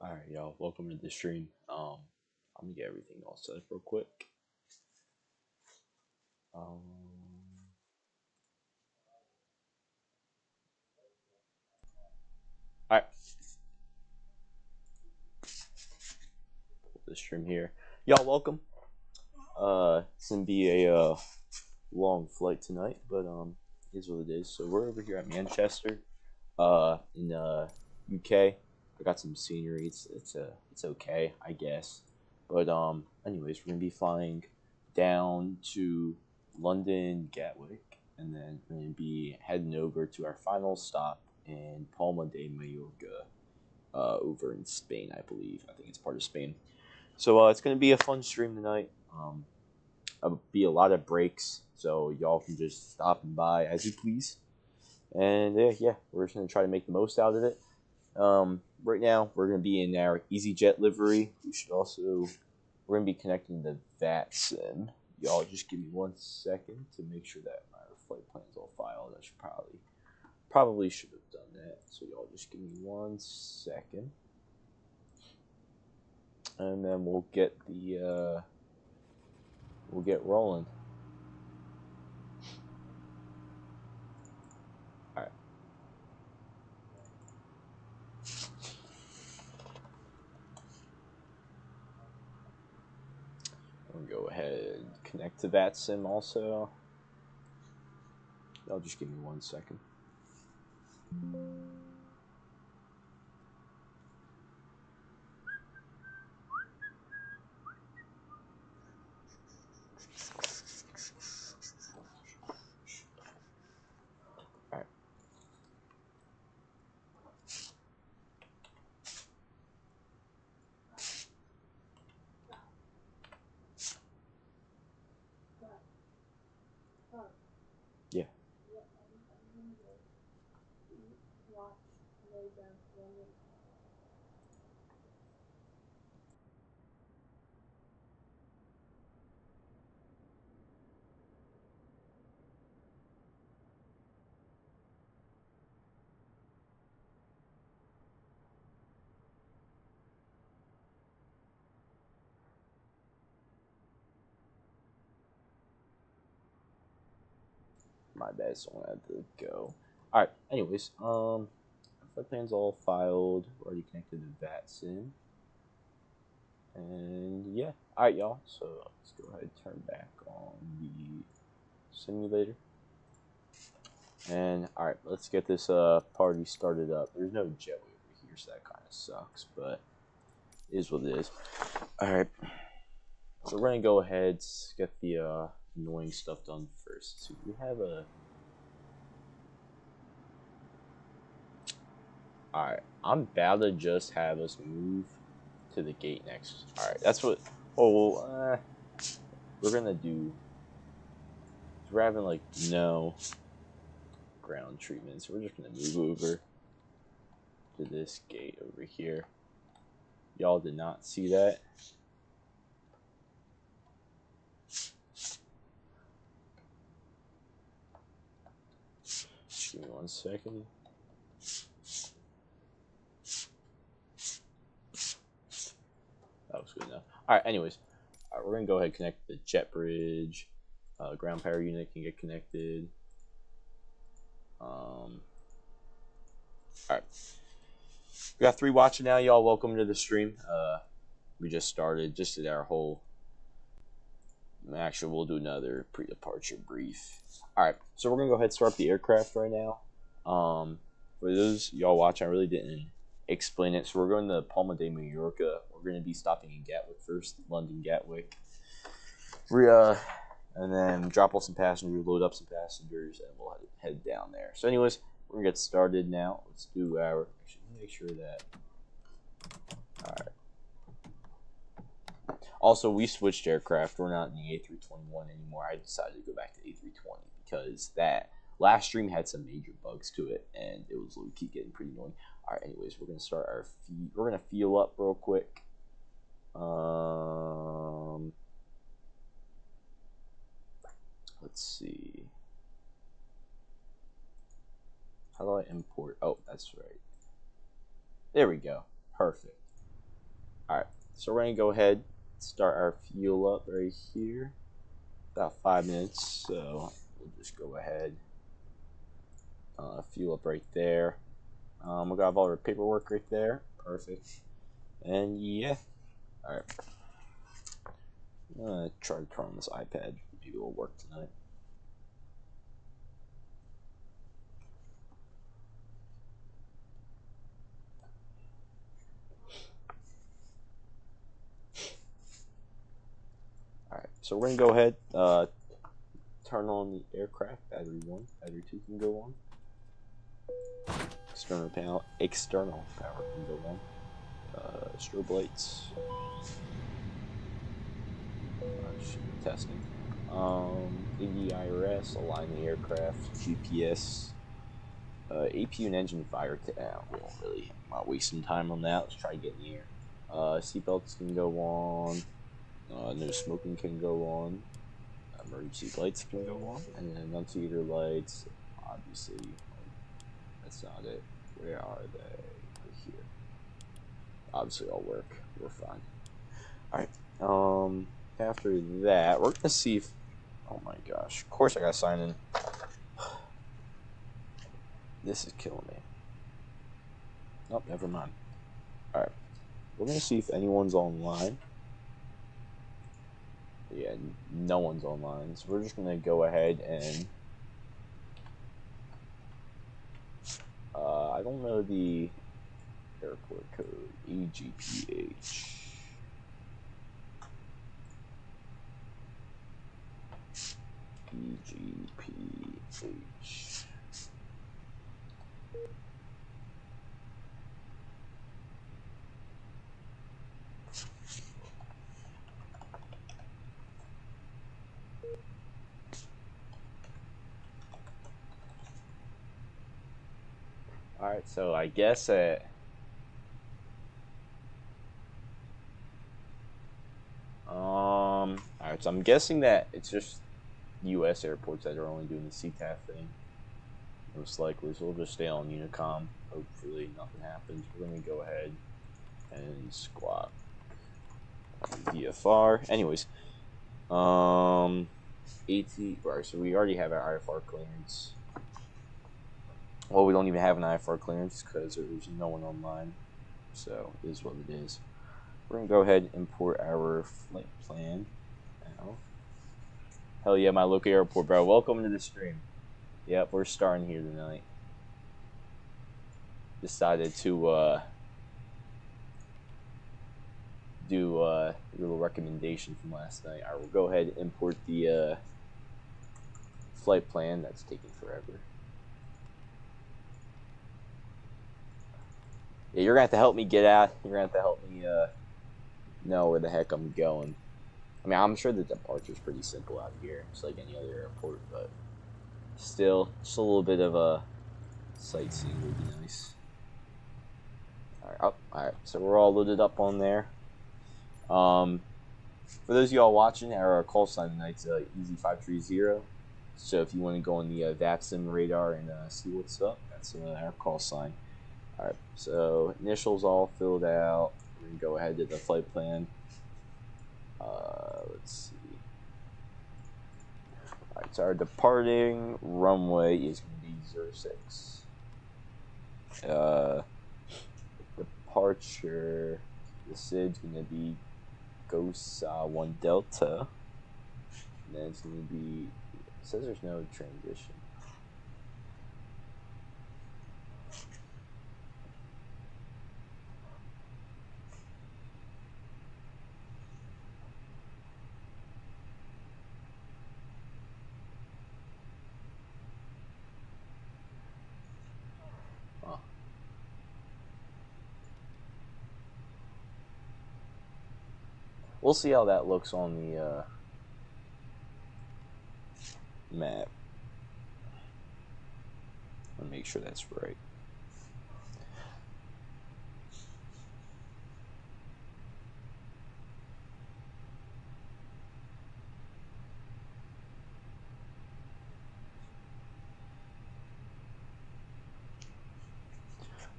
Alright, y'all, welcome to the stream. I'm gonna get everything all set up real quick. Um, alright, the stream here. Y'all, welcome. It's gonna be a long flight tonight, but is what it is. So we're over here at Manchester, in UK. I got some scenery. It's okay, I guess. But anyways, we're gonna be flying down to London Gatwick, and then we're gonna be heading over to our final stop in Palma de Mallorca, over in Spain, I believe. I think it's part of Spain. So it's gonna be a fun stream tonight. There'll be a lot of breaks, so y'all can just stop and by as you please. And yeah, we're just gonna try to make the most out of it. Right now, we're going to be in our EasyJet livery. We're going to be connecting the VAT sim. Y'all just give me 1 second to make sure that my flight plan's all filed. I should probably should have done that. So y'all just give me 1 second. And then we'll get rolling. Alright. I'm going to go ahead and connect to that sim also. Y'all just give me 1 second. Alright. Yeah. My bad, someone had to go. Alright, anyways, flight plan's all filed. We're already connected to that sim. And yeah, alright, y'all. So let's go ahead and turn back on the simulator. And alright, let's get this party started up. There's no Joey over here, so that kind of sucks, but it is what it is. Alright, so we're gonna go ahead, get the annoying stuff done first. So we have a. Alright, I'm about to just have us move to the gate next. Alright, that's what. We're gonna do. We're having like no ground treatment, so we're just gonna move over to this gate over here. Y'all did not see that. Just give me 1 second. That was good enough. Alright, anyways. We're going to go ahead and connect the jet bridge. Ground power unit can get connected. Alright. We got 3 watching now. Y'all welcome to the stream. We just started. Just did our whole. Actually, we'll do another pre-departure brief. Alright, so we're going to go ahead and start up the aircraft right now. For those y'all watching, I really didn't explain it. So we're going to Palma de Mallorca. We're going to be stopping in Gatwick first, London Gatwick. And then drop off some passengers, load up some passengers, and we'll head down there. So anyways, we're going to get started now. Let's do our, actually, make sure that, alright. Also, we switched aircraft. We're not in the A321 anymore. I decided to go back to A320 because that last stream had some major bugs to it, and it was low-key getting pretty annoying. Alright, anyways, we're going to start our we're going to fuel up real quick. Let's see. How do I import? Oh, that's right. There we go. Perfect. Alright, so we're going to go ahead and start our fuel up right here. About 5 minutes, so we'll just go ahead. Fuel up right there. We got all our paperwork right there. Perfect. And yeah. Alright. I'm going to try to turn on this iPad. Maybe it'll work tonight. Alright, so we're going to go ahead, turn on the aircraft. Battery 1, battery 2 can go on. External power can go on. Strobe lights. Testing. ADIRS, align the aircraft. GPS. APU and engine fire. We won't really waste some time on that. Let's try to get in the air. Seatbelts can go on. No smoking can go on. Emergency lights can go on. And then annunciator lights. Obviously, that's not it. Where are they? Right here. Obviously, all work. We're fine. Alright. After that, we're gonna see if. Oh my gosh. Of course, I gotta sign in. This is killing me. Oh, never mind. Alright. We're gonna see if anyone's online. Yeah, no one's online. So we're just gonna go ahead and. I don't know the airport code. EGPH. EGPH. Alright, so I guess alright, so I'm guessing that it's just US airports that are only doing the CTAF thing. Most likely, so we'll just stay on Unicom. Hopefully nothing happens. We're gonna go ahead and squawk VFR. Anyways, right, so we already have our IFR clearance. Well, we don't even have an IFR clearance because there's no one online. So it is what it is. We're gonna go ahead and import our flight plan now. Hell yeah, my local airport, bro. Welcome to the stream. Yep, we're starting here tonight. Decided to do a little recommendation from last night. Alright, we'll go ahead and import the flight plan. That's taking forever. Yeah, you're gonna have to help me get out. You're gonna have to help me know where the heck I'm going. I mean, I'm sure the departure's pretty simple out here, just like any other airport, but still, just a little bit of a sightseeing would be nice. Alright, so we're all loaded up on there. For those of y'all watching, our call sign tonight's Easy530. So if you want to go on the VAPSIM radar and see what's up, that's our call sign. Alright, so initials all filled out. We're going to go ahead to the flight plan. Let's see. Alright, so our departing runway is going to be 06. Departure, the SID's going to be GOSA 1 Delta. And then it's going to be, it says there's no transition. We'll see how that looks on the map. I'll make sure that's right.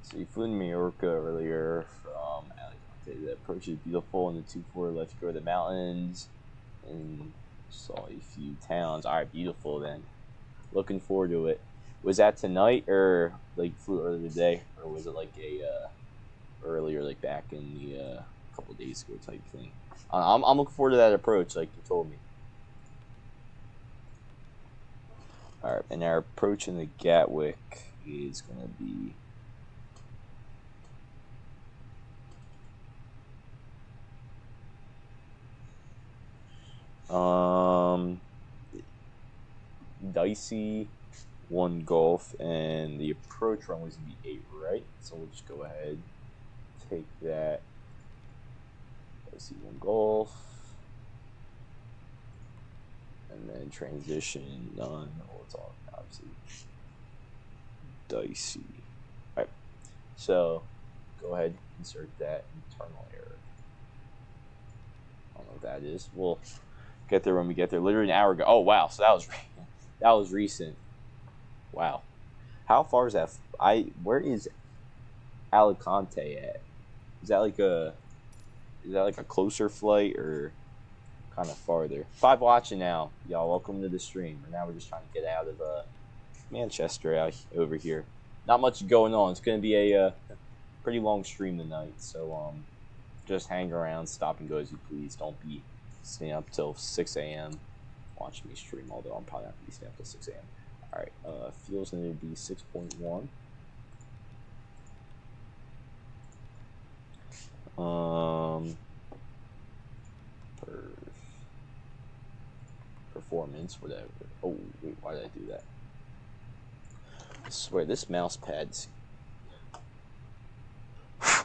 So you flew in Mallorca earlier from Okay, the approach is beautiful, and the 2-4 let's go to the mountains and saw a few towns. Alright, beautiful then. Looking forward to it. Was that tonight or like flew earlier today, or was it like a earlier, like back in the couple days ago type thing? I'm looking forward to that approach, like you told me. Alright, and our approach in the Gatwick is gonna be dicey, 1 golf, and the approach run was gonna be 8, right? So we'll just go ahead, take that. Dicey, 1 golf, and then transition none. Well, it's all obviously dicey. Alright, so go ahead, insert that internal error. I don't know what that is. We'll get there when we get there. Literally an hour ago. Oh wow, so that was recent. Wow, how far is that? Where is Alicante at? Is that like a closer flight or kind of farther? 5 watching now, y'all. Welcome to the stream. Now we're just trying to get out of Manchester out over here. Not much going on. It's gonna be a pretty long stream tonight, so just hang around, stop and go as you please. Don't be staying up till 6 a.m. watching me stream, although I'm probably not gonna be staying up till 6 a.m. Alright, fuel's gonna be 6.1. Performance, whatever. Oh wait, why did I do that? I swear this mouse pad's I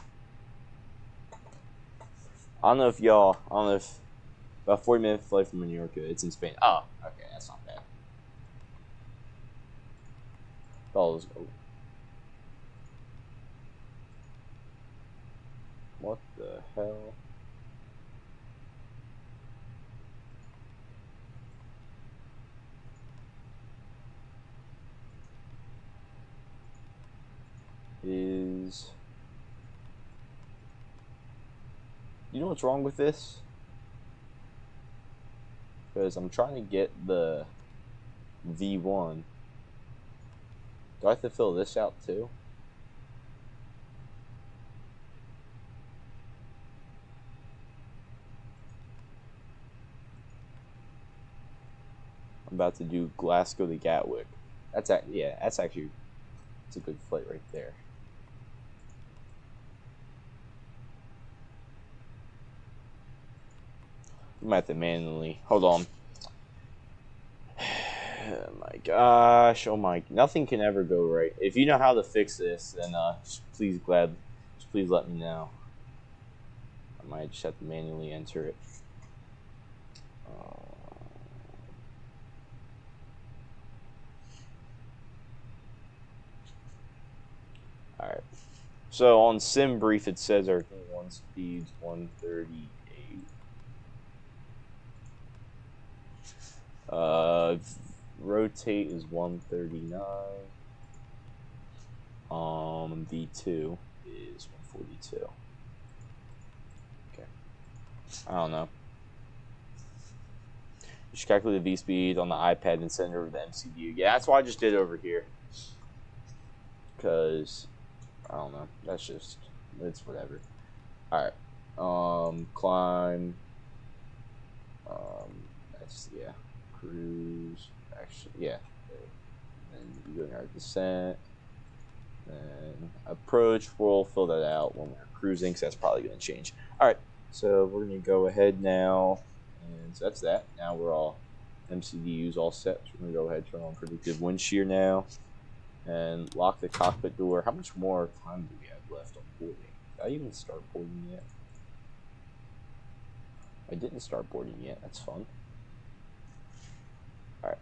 don't know if about 40-minute flight from Mallorca. It's in Spain. Oh, okay, that's not bad. Dollars. Oh. What the hell? You know what's wrong with this? Because I'm trying to get the V1. Do I have to fill this out too? I'm about to do Glasgow to Gatwick. That's actually it's a good flight right there. I might have to manually hold on. Oh my gosh! Oh my! Nothing can ever go right. If you know how to fix this, then please let me know. I might just have to manually enter it. Alright. So on sim brief it says our one speed's 138. Rotate is 139. V2 is 142. Okay. I don't know. You should calculate the V speed on the iPad and send it over to the MCU. Yeah, that's why I just did it over here. Because I don't know. That's just it's whatever. Alright. Climb. That's cruise. Actually, yeah. Then you go in our descent. Then approach. We'll fill that out when we're cruising, because that's probably going to change. Alright, so we're going to go ahead now. And so that's that. Now we're all MCDUs all set. So we're going to go ahead and turn on predictive wind shear now. And lock the cockpit door. How much more time do we have left on boarding? Did I even start boarding yet? I didn't start boarding yet. That's fun. Alright.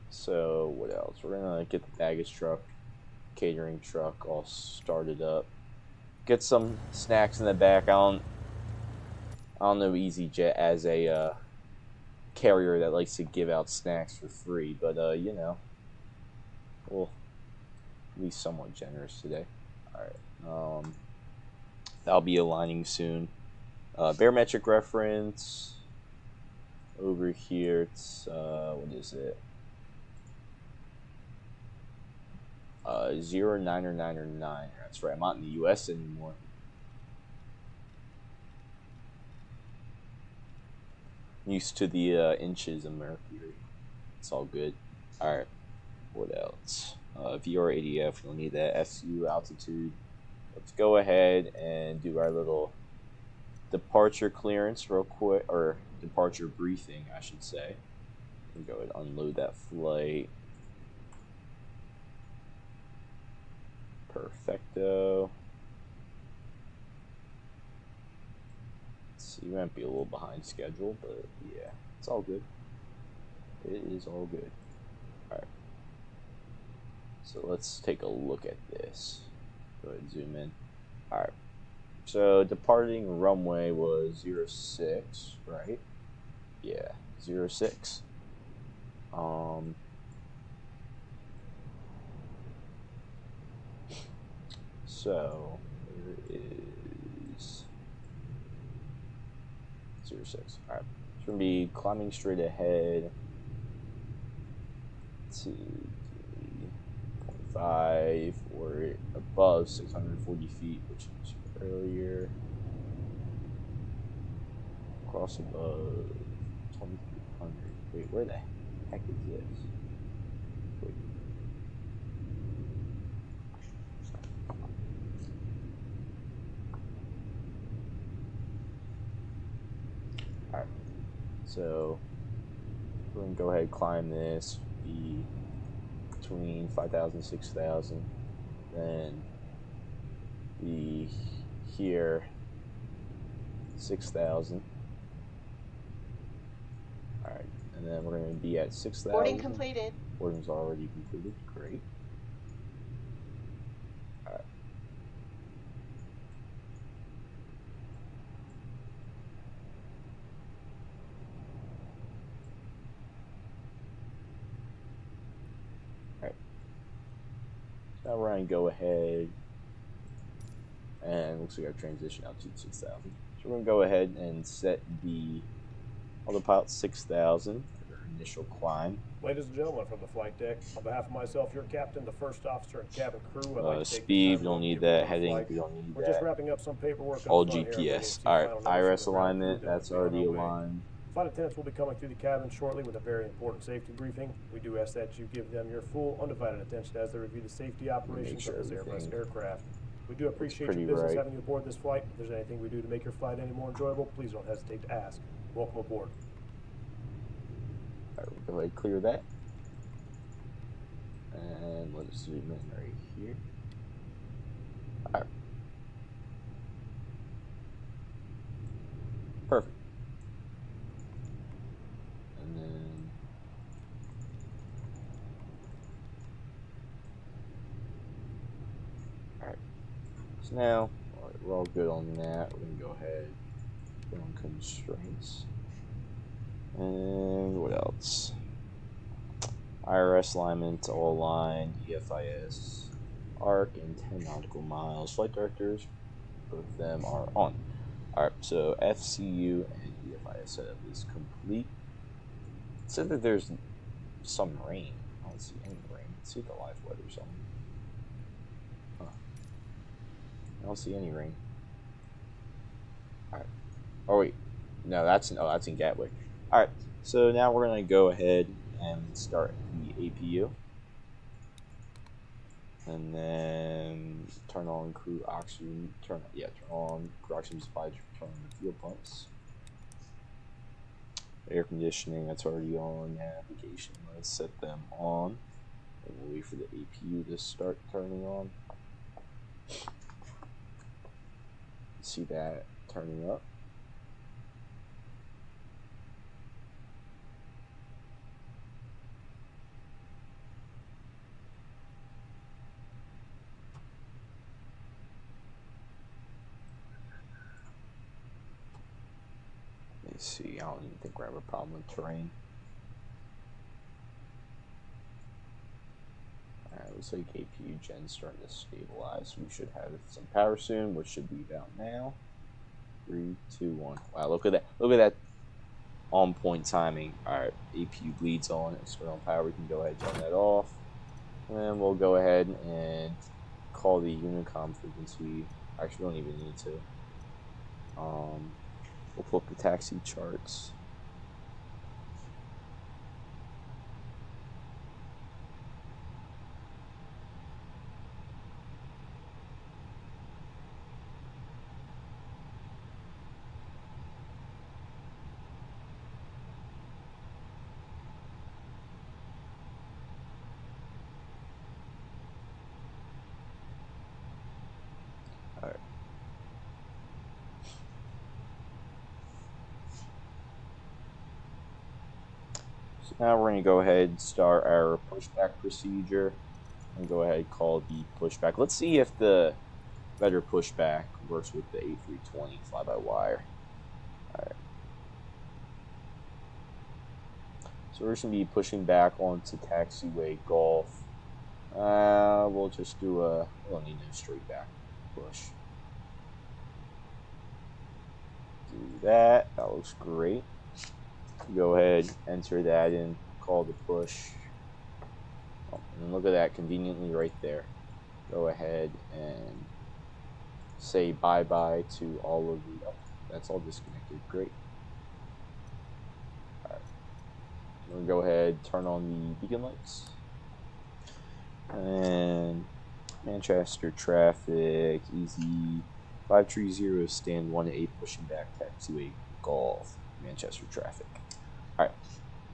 So, what else? We're going to get the baggage truck, catering truck all started up. Get some snacks in the back. I don't know EasyJet as a carrier that likes to give out snacks for free, but you know, we'll be somewhat generous today. Alright, Um, that'll be aligning soon. Barometric reference over here. It's what is it? 0909. That's right. I'm not in the U.S. anymore. Used to the inches of mercury. It's all good. All right. What else? VR ADF. You'll need that SU altitude. Let's go ahead and do our little departure clearance real quick, or departure briefing, I should say. And go ahead and unload that flight. Perfecto. Let's see, we might be a little behind schedule, but yeah, it's all good. It is all good. Alright. So let's take a look at this. Go ahead and zoom in. Alright. So departing runway was 06, right? Yeah, 06. So there is 06. Alright. It's gonna be climbing straight ahead to 5 or above 640 feet, which is earlier. Cross above 2300. Wait, where the heck is this? Wait. Alright. So we're gonna go ahead and climb this. Be between 5,000 and 6,000. Then be here 6,000. Alright, and then we're going to be at 6,000. Boarding completed. Boarding's already completed. Great. Alright. Alright. Now we're going to go ahead and looks like our transition out to 6,000. So we're going to go ahead and set the autopilot 6,000 for our initial climb. Ladies and gentlemen from the flight deck, on behalf of myself, your captain, the first officer, and cabin crew, I'd like to take speed, the time we don't to need give that. you Heading, flight. we don't need We're that. just wrapping up some paperwork. All on GPS. Alright, IRS alignment, that's already aligned. Flight attendants will be coming through the cabin shortly with a very important safety briefing. We do ask that you give them your full, undivided attention as they review the safety operations of this Airbus aircraft. We do appreciate your business having you aboard this flight. If there's anything we do to make your flight any more enjoyable, please don't hesitate to ask. Welcome aboard. Alright, we'll go ahead and clear that. And let's zoom in right here. Alright. Perfect. And then alright. So now we're all good on that. We're gonna go ahead on constraints. And what else? IRS alignment, all line, EFIS, ARC, and 10 nautical miles. Flight directors, both of them are on. Alright, so FCU and EFIS setup is complete. It said that there's some rain. I don't see any rain. Let's see the live weather or something. Huh. I don't see any rain. Alright. Oh wait. No, that's in Gatwick. Alright, so now we're gonna go ahead and start the APU. And then turn on crew oxygen, turn on crew oxygen supply, turn on the fuel pumps. Air conditioning, that's already on. Navigation, let's set them on. And we'll wait for the APU to start turning on. See that turning up. Let's see, I don't even think we have a problem with terrain. Alright, Looks like APU gen's starting to stabilize. We should have some power soon, which should be about now. 3, 2, 1. Wow, look at that. Look at that on point timing. Alright, APU bleeds on. It's on power. We can go ahead and turn that off. And then we'll go ahead and call the Unicom frequency. Actually, we don't even need to. We'll pull up the taxi charts. Alright. So now we're going to go ahead and start our pushback procedure. And go ahead and call the pushback. Let's see if the better pushback works with the A320 fly-by-wire. Alright. So we're just going to be pushing back onto taxiway Golf. We'll just do a, we don't need no straight back push. Do that. That looks great. Go ahead, enter that in, call the push. Oh, and look at that, conveniently right there. Go ahead and say bye-bye to all of the, oh, that's all disconnected. Great. Alright. We'll go ahead, turn on the beacon lights. And Manchester traffic, easy. 530, stand 1-8, pushing back, taxiway Golf, Manchester traffic. Alright,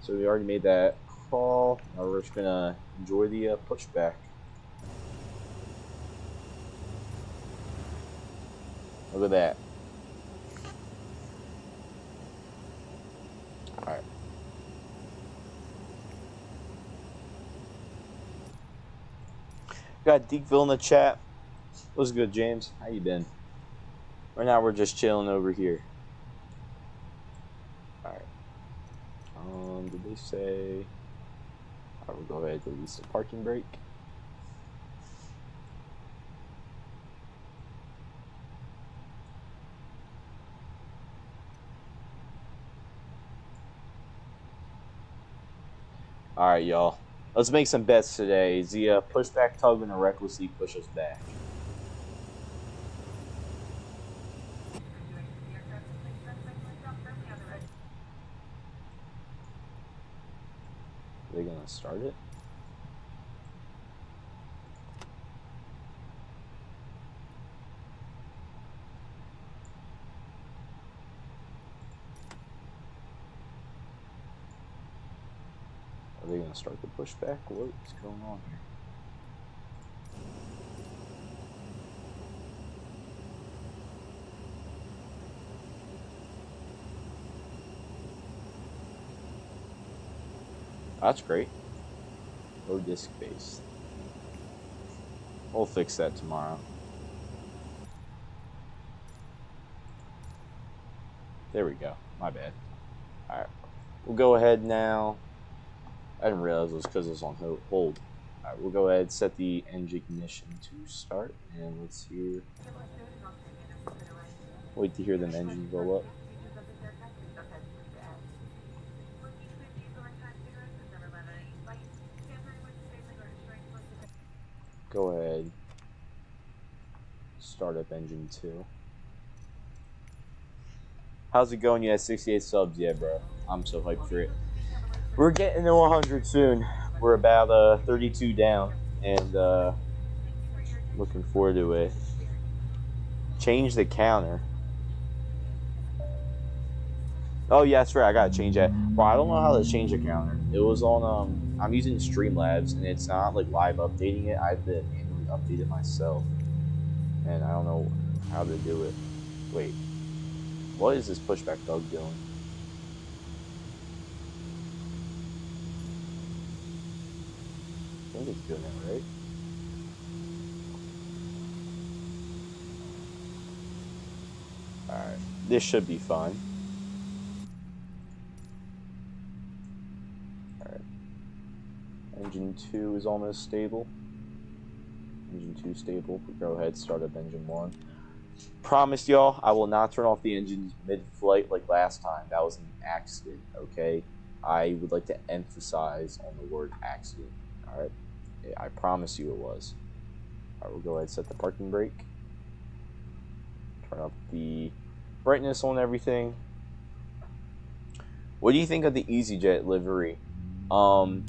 so we already made that call. Now we're just gonna enjoy the pushback. Look at that. Alright. Got Deekville in the chat. What's good, James? How you been? Right now we're just chilling over here. Alright. Did they say... Alright, we'll go ahead and release the parking brake. Alright, y'all. Let's make some bets today. Is the pushback tug gonna recklessly push us back? Are they gonna start it? Are they gonna start the pushback? What's going on here? That's great. Low disk based. We'll fix that tomorrow. There we go. My bad. Alright. We'll go ahead now. I didn't realize it was because it was on hold. Alright, we'll go ahead and set the engine ignition to start. And let's hear. Wait to hear the engine go up. Go ahead. Start up engine 2. How's it going? You had 68 subs? Yeah, bro. I'm so hyped for it. We're getting to 100 soon. We're about 32 down. And looking forward to it. Change the counter. Oh, yeah, that's right. I gotta change that. Well, I don't know how to change the counter. It was on, I'm using Streamlabs, and it's not, like, live updating it. I have to manually update it myself. And I don't know how to do it. Wait. What is this pushback dog doing? I think it's doing that, right? Alright. This should be fine. Engine 2 is almost stable. Engine 2 stable. Go ahead, start up engine 1. Promise y'all, I will not turn off the engines mid-flight like last time. That was an accident, okay? I would like to emphasize on the word accident, alright? I promise you it was. Alright, we'll go ahead and set the parking brake. Turn up the brightness on everything. What do you think of the EasyJet livery? I'm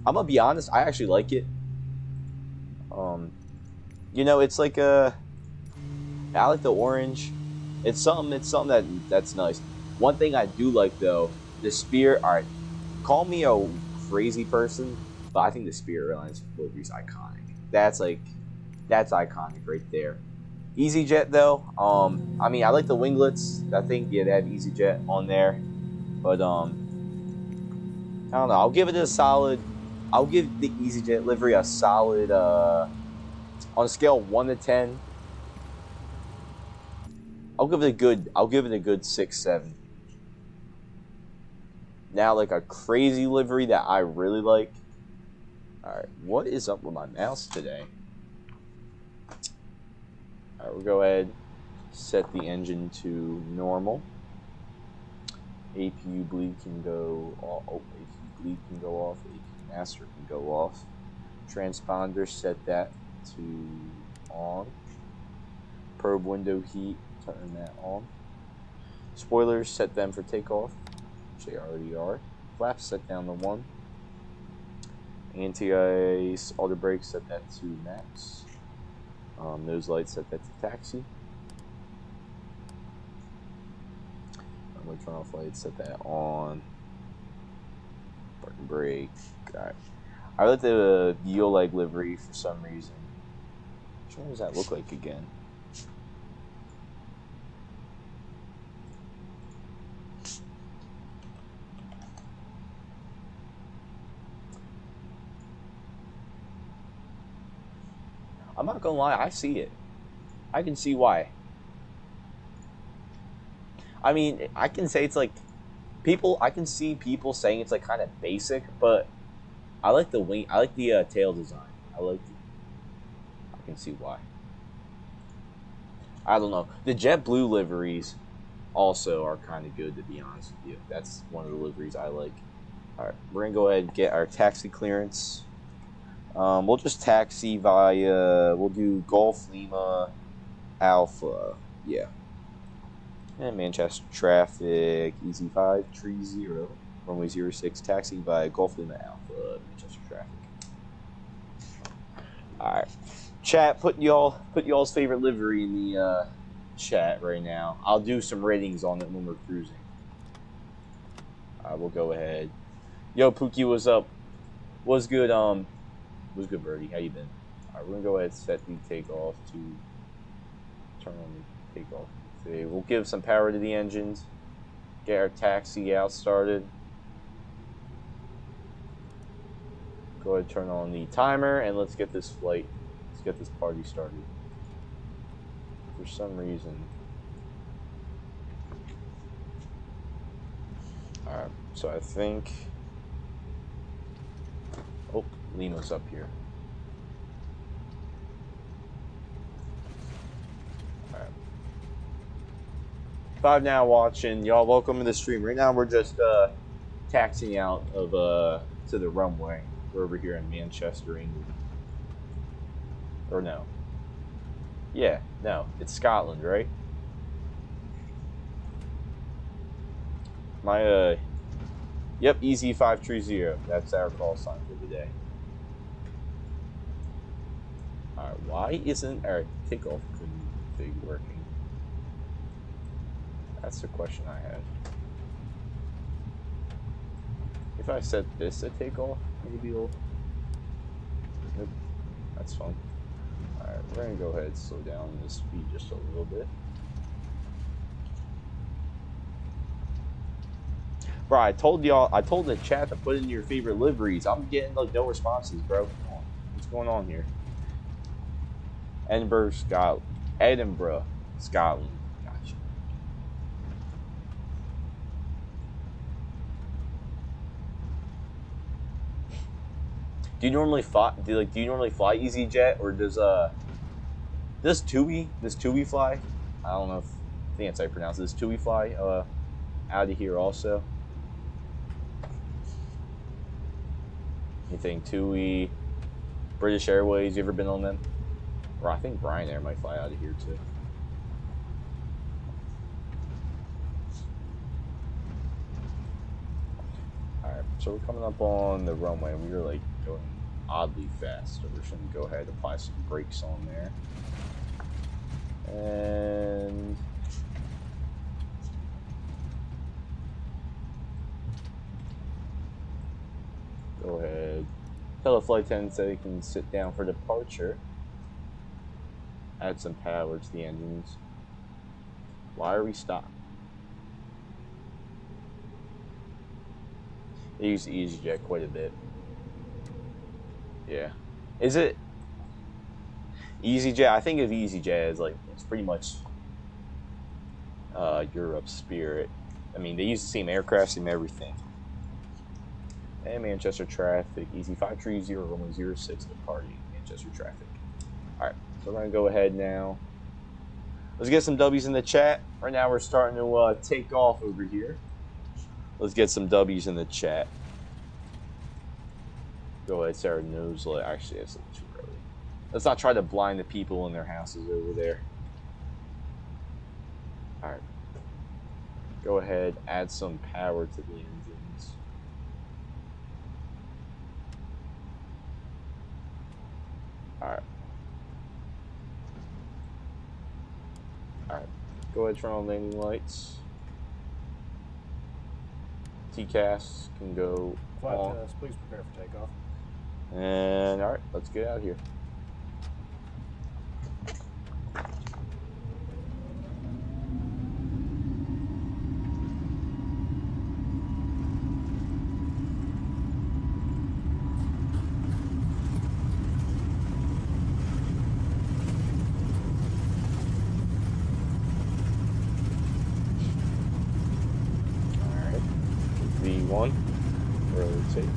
gonna be honest, I actually like it. You know, it's like I like the orange. It's something that's nice. One thing I do like though, the Spirit. All right, call me a crazy person, but I think the Spirit Airlines livery is iconic. That's iconic right there. EasyJet though, I mean I like the winglets. I think they have EasyJet on there, but I don't know. I'll give it a solid. I'll give the EasyJet livery a solid. On a scale of 1 to 10, I'll give it a good 6, 7. Now, like a crazy livery that I really like. All right, what is up with my mouse today? All right, we'll go ahead, set the engine to normal. APU bleed can go off. Oh, APU bleed can go off. APU master can go off. Transponder, set that to on. Probe window heat, turn that on. Spoilers, set them for takeoff, which they already are. Flaps, set down to 1. Anti-ice, auto brakes, set that to max. Nose lights, set that to taxi. I'm going to turn off lights, set that on. Parking brake. Alright. I like the Yule leg livery for some reason. Which one does that look like again? I'm not gonna lie, I see it. I can see why. I mean, I can say it's like I can see people saying it's like kind of basic, but I like the wing. I like the tail design. I can see why. I don't know. The JetBlue liveries also are kind of good, to be honest with you. That's one of the liveries I like. All right, we're gonna go ahead and get our taxi clearance. We'll just taxi via. We'll do Golf Lima Alpha. Yeah. And Manchester traffic. Easy 530. Runway 06. Taxi via Golf Lima Alpha. Manchester traffic. All right. Chat, put y'all's favorite livery in the chat right now. I'll do some ratings on it when we're cruising. We'll go ahead. Yo, Pookie, what's up? What's good? What's good, Birdie? How you been? All right, we're gonna go ahead and set the takeoff to turn on the takeoff. See, we'll give some power to the engines. Get our taxi out started. Go ahead, turn on the timer, and let's get this flight. Let's get this party started. For some reason. Alright, so I think. Oh, Lima's up here. Alright. 5 now watching. Y'all, welcome to the stream. Right now, we're just taxiing out of to the runway. We're over here in Manchester, England. Or no. Yeah, no. It's Scotland, right? My, yep, Easy 530. That's our call sign for the day. Alright, why isn't our takeoff config working? That's the question I had. If I set this to takeoff, maybe it'll... Nope, that's fine. Alright, we're gonna go ahead and slow down the speed just a little bit. Bro, I told the chat to put in your favorite liveries. I'm getting like no responses, bro. Come on. What's going on here? Edinburgh, Scotland. Gotcha. Do you normally fly? Do you normally fly EasyJet, or does TUI fly? I don't know if I think that's how you pronounce it. Does TUI fly out of here also? Anything TUI, British Airways? You ever been on them? Or I think Ryanair might fly out of here too. Alright, so we're coming up on the runway. We are like going oddly fast, so we're just gonna go ahead and apply some brakes on there. And go ahead. Tell the flight attendants that they can sit down for departure. Add some power to the engines. Why are we stopped? They use EasyJet quite a bit. Yeah. Is it EasyJet? I think of EasyJet as like it's pretty much Europe's Spirit. I mean, they use the same aircraft, same everything. And Manchester traffic, easy 530-106 departing Manchester traffic. Alright, so we're going to go ahead now. Let's get some W's in the chat. Right now we're starting to take off over here. Let's get some W's in the chat. Go ahead, Sarah knows. Actually, that's a little too early. Let's not try to blind the people in their houses over there. Alright. Go ahead, add some power to the engines. Alright. Alright. Go ahead, turn on landing lights. TCAS can go on. Please prepare for takeoff. And alright, let's get out of here. V1, rotate.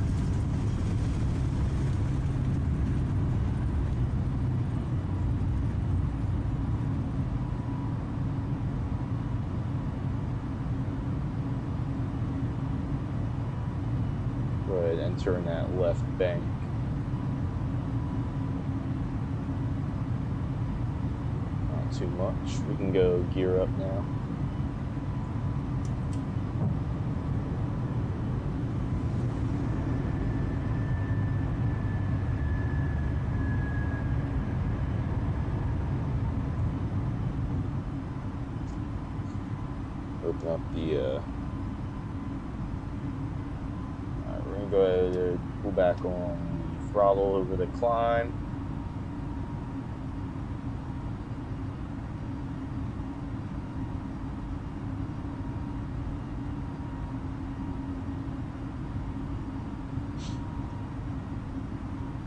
Go ahead and turn that left bank. Not too much. We can go gear up now. Open up the alright, we're gonna go ahead and pull back on the throttle over the climb.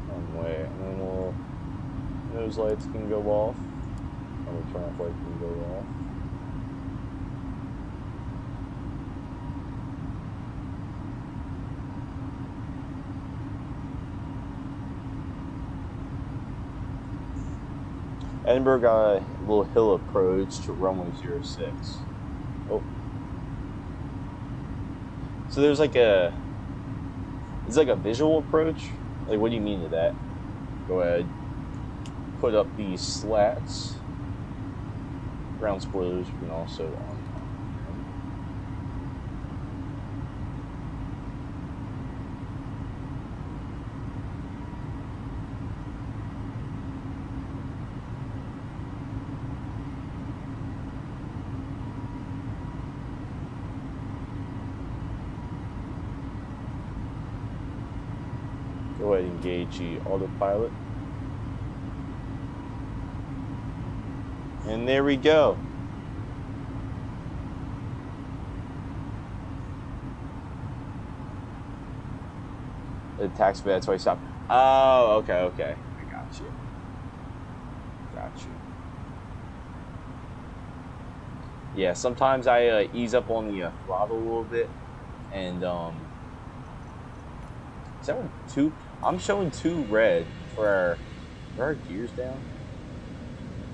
One way, and then those lights can go off. And the turn off light can go off. Edinburgh got a little hill approach to runway 06. Oh. So there's like a visual approach? Like, what do you mean to that? Go ahead. Put up these slats. Ground spoilers you can also on. Go ahead and engage the autopilot. And there we go. The taxiway, that's why I stopped. Oh, okay. I got you. Yeah, sometimes I ease up on the throttle a little bit, and Is that one 2? I'm showing 2 red for our... Are our gears down?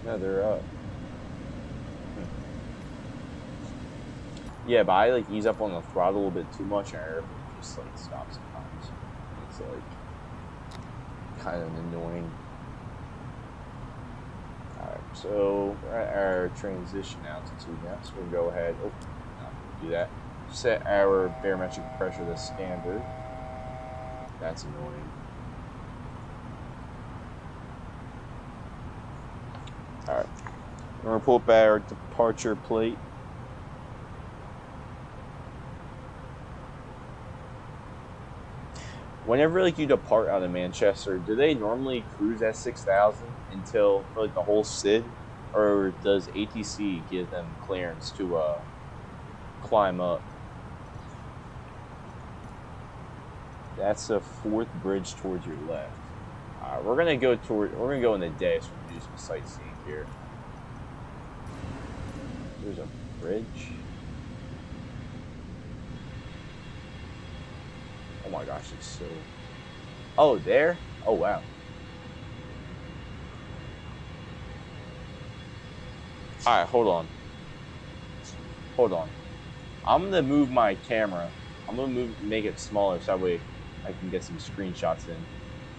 No, they're up. Yeah, but I like ease up on the throttle a little bit too much, and our just like stops sometimes. It's like kind of annoying. Alright, so we're at our transition altitude now, so we'll go ahead. Oh, not gonna do that. Set our barometric pressure to standard. That's annoying. Alright. We're gonna pull up our departure plate. Whenever like you depart out of Manchester, do they normally cruise at 6,000 until for like the whole SID, or does ATC give them clearance to climb up? That's the 4th bridge towards your left. We're gonna go in the day, so we're gonna do some sightseeing here. There's a bridge. Oh my gosh, it's so... Oh, there? Oh, wow. Alright, hold on. Hold on. I'm going to move my camera. I'm going to make it smaller so that way I can get some screenshots in.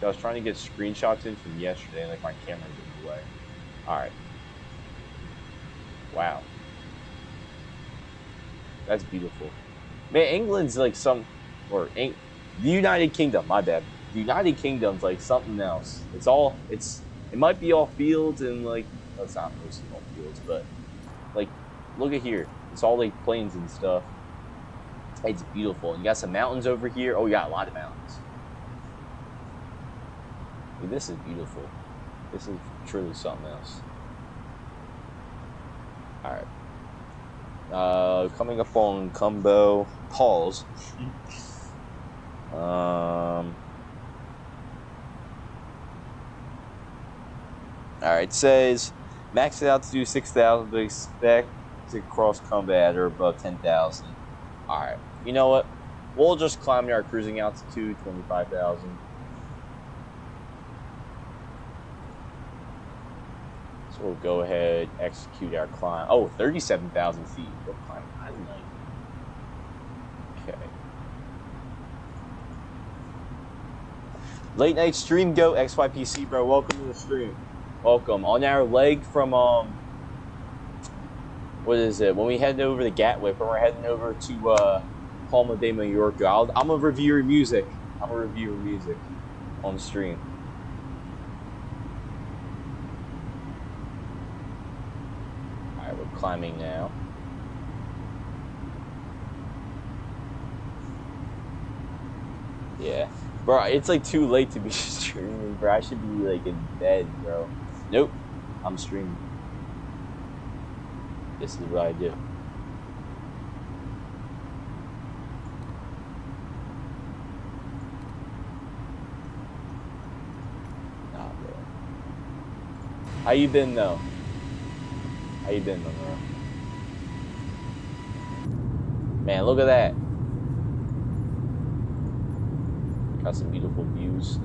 I was trying to get screenshots in from yesterday and like my camera got away. Alright. Wow. That's beautiful. Man, England's like some... The United Kingdom, my bad. The United Kingdom's like something else. It might be all fields and like, well, it's not mostly all fields, but like, look at here. It's all like plains and stuff. It's beautiful. You got some mountains over here. Oh, you got a lot of mountains. Dude, this is beautiful. This is truly something else. All right. Coming up on Cumbo. Pause. Alright, it says max altitude 6,000, but expect to cross combat or above 10,000. Alright, you know what? We'll just climb to our cruising altitude, 25,000. So we'll go ahead, execute our climb. Oh, 37,000 feet. We're climbing high tonight. Okay. Late night stream go XYPC, bro. Welcome to the stream. Welcome. On our leg from what is it? When we head over to Gatwick, when we're heading over to Palma de Mallorca, I'm gonna review your music. I'm gonna review your music on the stream. All right, we're climbing now. Yeah. Bro, it's like too late to be streaming, bro. I should be like in bed, bro. Nope. I'm streaming. This is what I do. Nah, bro. How you been, though? How you been, bro? Man, look at that. Got some beautiful views.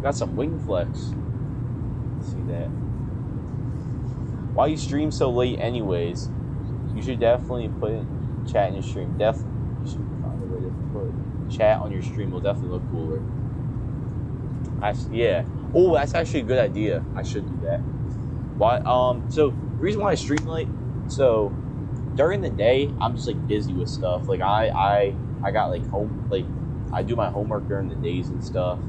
Got some wing flex. See that? Why you stream so late anyways? You should definitely put chat in your stream. Definitely. You should find a way to put chat on your stream. Will definitely look cooler. Yeah. Oh, that's actually a good idea. I should do that. Why? So the reason why I stream late, so during the day I'm just like busy with stuff. Like I got like I do my homework during the days and stuff.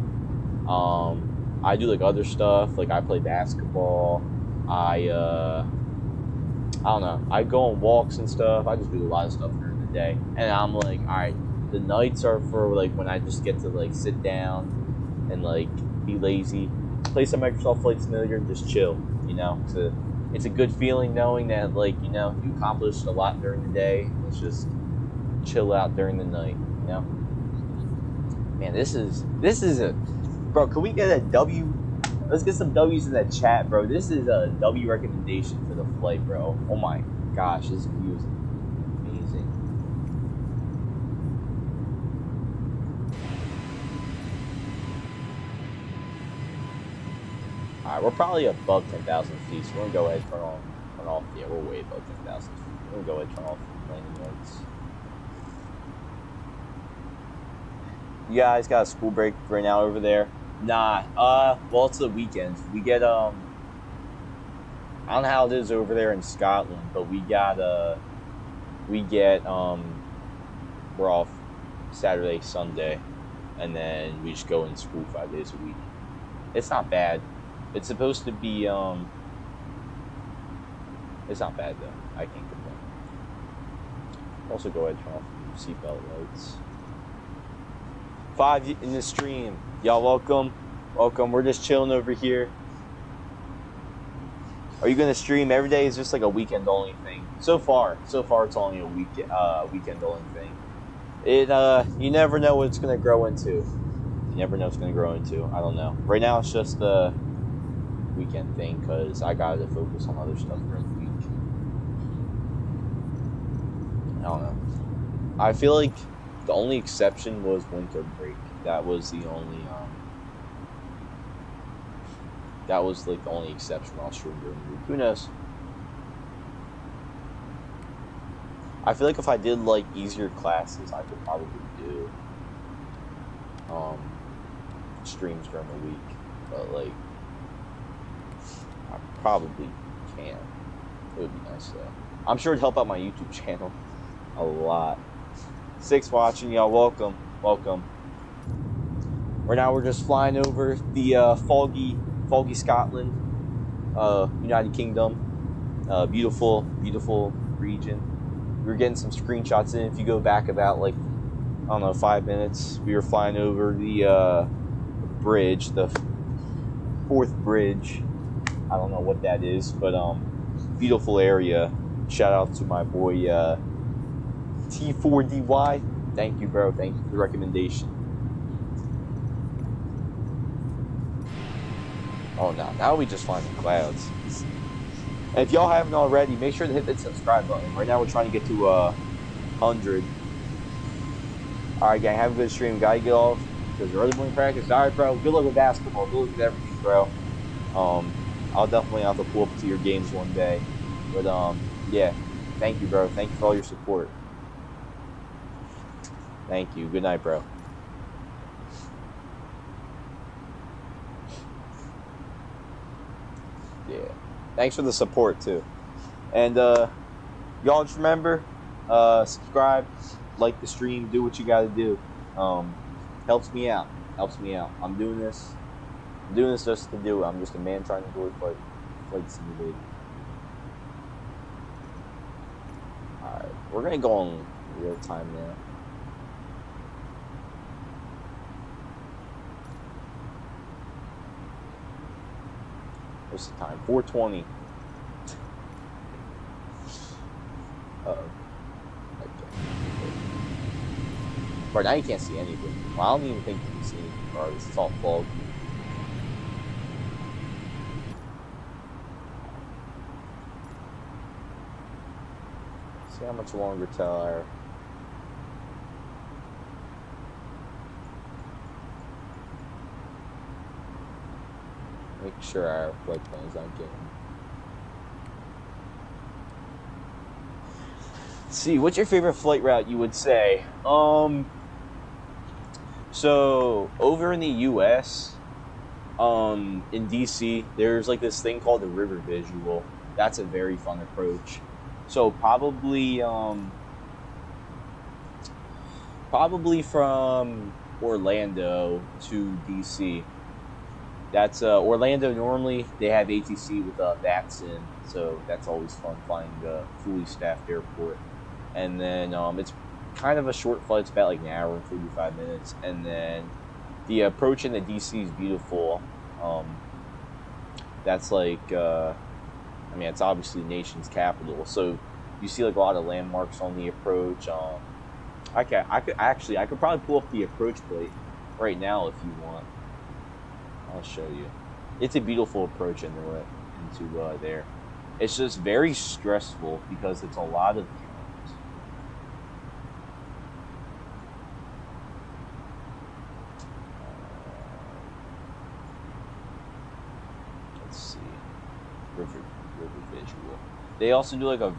I do like other stuff. Like I play basketball. I don't know. I go on walks and stuff. I just do a lot of stuff during the day. And I'm like, all right, the nights are for like when I just get to like sit down and like be lazy, play some Microsoft Flight Simulator, and just chill. You know, it's a good feeling knowing that like you know you accomplished a lot during the day. Let's just chill out during the night. You know, man, this is a bro. Can we get a Let's get some W's in that chat, bro. This is a W recommendation for the flight, bro. Oh my gosh, this view is amazing. Alright, we're probably above 10,000 feet, so we're gonna go ahead and turn off. Yeah, we're way above 10,000 feet. We're gonna go ahead and turn off landing lights. You guys got a school break right now over there? Nah. Well, it's the weekend. We get I don't know how it is over there in Scotland, but we're off Saturday, Sunday, and then we just go in school 5 days a week. It's not bad. It's supposed to be it's not bad though. I can't complain. Also, go ahead and turn off seatbelt lights. 5 in the stream. Y'all welcome. Welcome. We're just chilling over here. Are you gonna stream every day? Is just like a weekend only thing? So far it's only a weekend only thing. It you never know what it's gonna grow into. You never know what it's gonna grow into. I don't know. Right now it's just a weekend thing because I gotta focus on other stuff during the week. I don't know. I feel like the only exception was winter break. That was the only that was like the only exception I'll stream during the week. Who knows? I feel like if I did like easier classes, I could probably do streams during the week. But like I probably can't. It would be nice though. I'm sure it'd help out my YouTube channel a lot. 6 watching, y'all welcome. Right now we're just flying over the foggy Scotland, United Kingdom. Beautiful region. We were getting some screenshots in. If you go back about like, I don't know, 5 minutes, we were flying over the bridge, the 4th bridge. I don't know what that is, but beautiful area. Shout out to my boy T4DY. Thank you, bro. Thank you for the recommendation. Oh, no. Now we just find the clouds. And if y'all haven't already, make sure to hit that subscribe button. Right now we're trying to get to 100. Alright, gang. Have a good stream. Gotta get off because early morning practice. Alright, bro. Good luck with basketball. Good luck with everything, bro. I'll definitely have to pull up to your games one day. But, yeah. Thank you, bro. Thank you for all your support. Thank you. Good night, bro. Yeah. Thanks for the support, too. And, y'all just remember, subscribe, like the stream, do what you gotta do. Helps me out. I'm doing this just to do it. I'm just a man trying to do it, Flight Simulator. Alright. We're gonna go on real time now. What's the time? 4:20. Uh-oh. Okay. Right now you can't see anything. Well, I don't even think you can see anything regardless. It's all fog. See how much longer till our... Make sure our flight plans aren't getting... Let's see, what's your favorite flight route, you would say? So, over in the U.S., in D.C., there's like this thing called the river visual. That's a very fun approach. So, probably from Orlando to D.C., That's Orlando. Normally they have ATC with VATSIM, so that's always fun flying a fully staffed airport. And then it's kind of a short flight. It's about like an hour and 45 minutes. And then the approach into DC is beautiful. That's like, I mean, it's obviously the nation's capital, so you see like a lot of landmarks on the approach. I could probably pull up the approach plate right now if you want. I'll show you. it's a beautiful approach into there. It's just very stressful because it's a lot of turns. Let's see, river visual. They also do like a